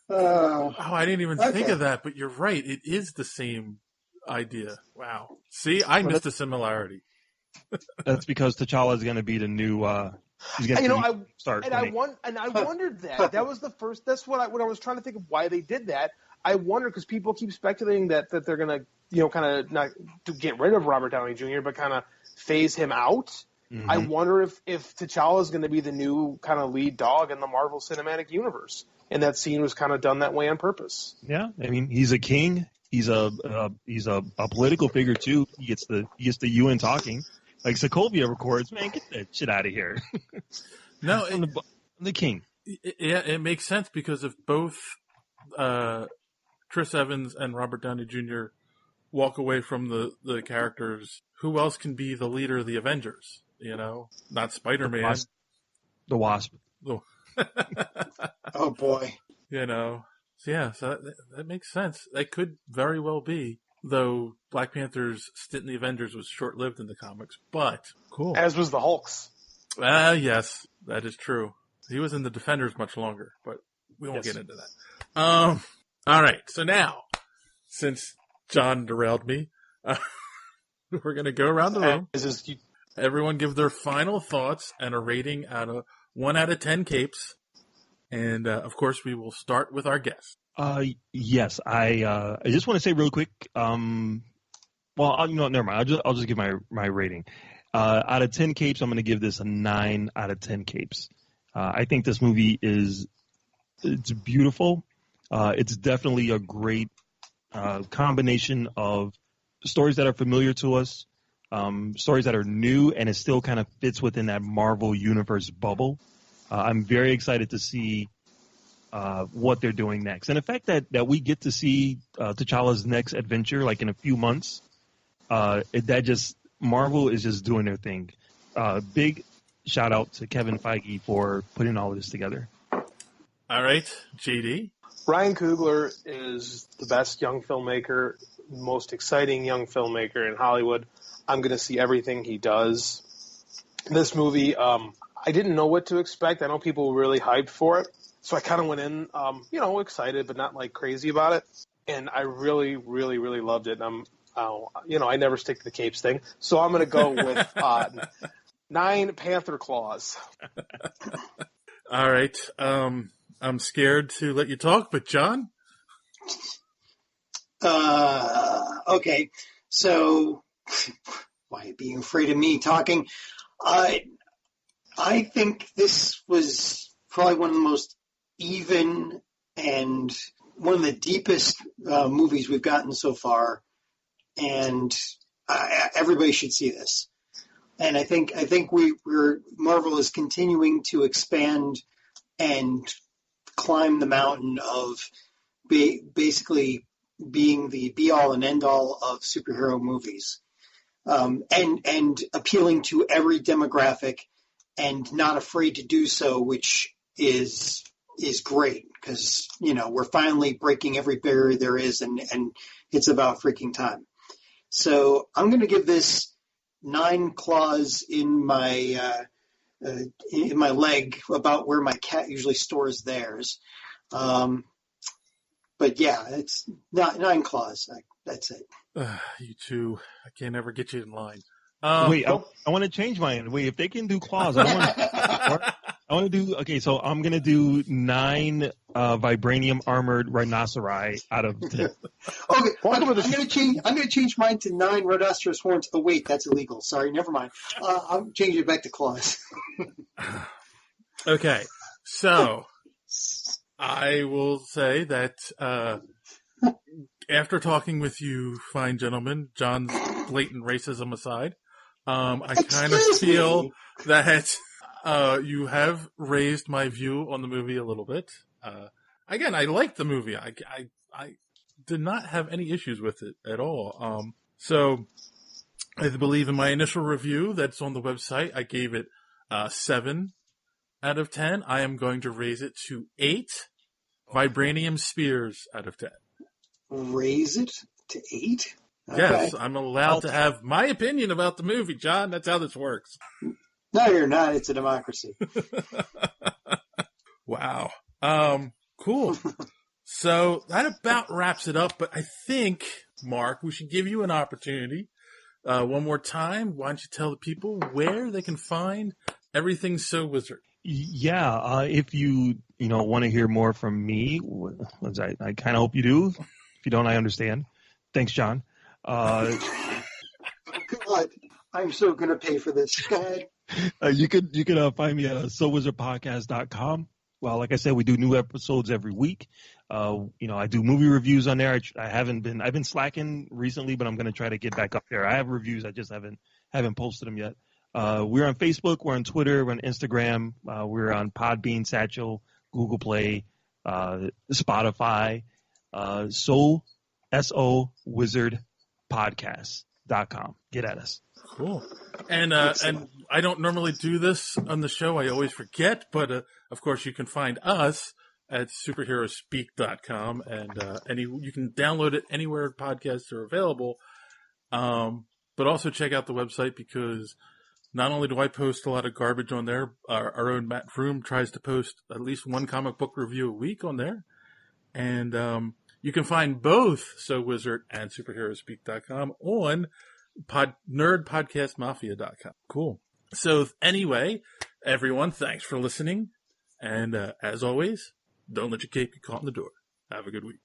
I didn't even think of that, but you're right. It is the same idea. Wow. See, I missed a similarity. That's because T'Challa is going to be the new. He's going to start. I wondered that. That was the first. That's what I was trying to think of why they did that. I wonder because people keep speculating that they're going to, kind of not to get rid of Robert Downey Jr., but kind of phase him out. Mm-hmm. I wonder if T'Challa is going to be the new kind of lead dog in the Marvel Cinematic Universe, and that scene was kind of done that way on purpose. Yeah, I mean, he's a king. He's a political figure too. He gets the UN talking. Like Sokovia records, man, get that shit out of here. No, I'm the king. Yeah, it makes sense because if both Chris Evans and Robert Downey Jr. walk away from the characters, who else can be the leader of the Avengers? Not Spider-Man. The Wasp. Oh boy. So that makes sense. That could very well be. Though Black Panther's stint in the Avengers was short-lived in the comics, but cool. As was the Hulk's. Yes, that is true. He was in the Defenders much longer, but we won't get into that. All right, so now, since John derailed me, we're going to go around the room. Everyone give their final thoughts and a rating out of 1 out of 10 capes. And, of course, we will start with our guest. Yes, I just want to say real quick. Never mind. I'll just give my rating. Out of 10 capes, I'm going to give this a 9 out of 10 capes. I think this movie it's beautiful. It's definitely a great combination of stories that are familiar to us, stories that are new, and it still kind of fits within that Marvel Universe bubble. I'm very excited to see what they're doing next. And the fact that we get to see T'Challa's next adventure, like in a few months, Marvel is just doing their thing. Big shout out to Kevin Feige for putting all of this together. All right, JD. Ryan Coogler is the best young filmmaker, most exciting young filmmaker in Hollywood. I'm going to see everything he does. This movie, I didn't know what to expect. I know people were really hyped for it. So I kind of went in, excited, but not like crazy about it. And I really, really, really loved it. And I never stick to the capes thing. So I'm going to go with 9 Panther claws. All right. I'm scared to let you talk, but John? Okay. So why being afraid of me talking? I think this was probably one of the most even and one of the deepest movies we've gotten so far, and everybody should see this. And I think Marvel is continuing to expand and climb the mountain of basically being the be all and end all of superhero movies, and appealing to every demographic and not afraid to do so, which is great because, we're finally breaking every barrier there is, and it's about freaking time. So I'm going to give this 9 claws in my leg, about where my cat usually stores theirs. But yeah, it's 9 claws. That's it. You two, I can't ever get you in line. Wait, I want to change mine. Wait, if they can do claws, I want to do. Okay, so I'm gonna do 9 vibranium armored rhinoceri out of 10. Okay, I'm gonna change mine to 9 rhinoceros horns. Oh wait, that's illegal. Sorry, never mind. I'm changing it back to claws. Okay, so I will say that after talking with you, fine gentlemen, John's blatant racism aside, I kind of feel that you have raised my view on the movie a little bit. Again, I liked the movie. I did not have any issues with it at all. So I believe in my initial review that's on the website, I gave it 7 out of 10. I am going to raise it to 8 vibranium spears out of 10. Raise it to 8? Okay. Yes, I'm allowed to have my opinion about the movie, John. That's how this works. No, you're not. It's a democracy. Wow. Cool. So that about wraps it up. But I think, Mark, we should give you an opportunity one more time. Why don't you tell the people where they can find Everything So Wizard? Yeah, if you want to hear more from me, which I kind of hope you do. If you don't, I understand. Thanks, John. God, I'm so going to pay for this. Go ahead. You could find me at SoWizardPodcast.com. Well, like I said, we do new episodes every week. I do movie reviews on there. I've been slacking recently, but I'm going to try to get back up there. I have reviews. I just haven't posted them yet. We're on Facebook. We're on Twitter. We're on Instagram. We're on Podbean, Satchel, Google Play, Spotify. SoWizardPodcast.com. Get at us. Cool. And I don't normally do this on the show. I always forget, but of course you can find us at superheroespeak.com, and you can download it anywhere podcasts are available. But also check out the website, because not only do I post a lot of garbage on there, our own Matt Vroom tries to post at least one comic book review a week on there. And you can find both So Wizard and superheroespeak.com on nerdpodcastmafia.com. Cool. So anyway, everyone, thanks for listening. And as always, don't let your cape get caught in the door. Have a good week.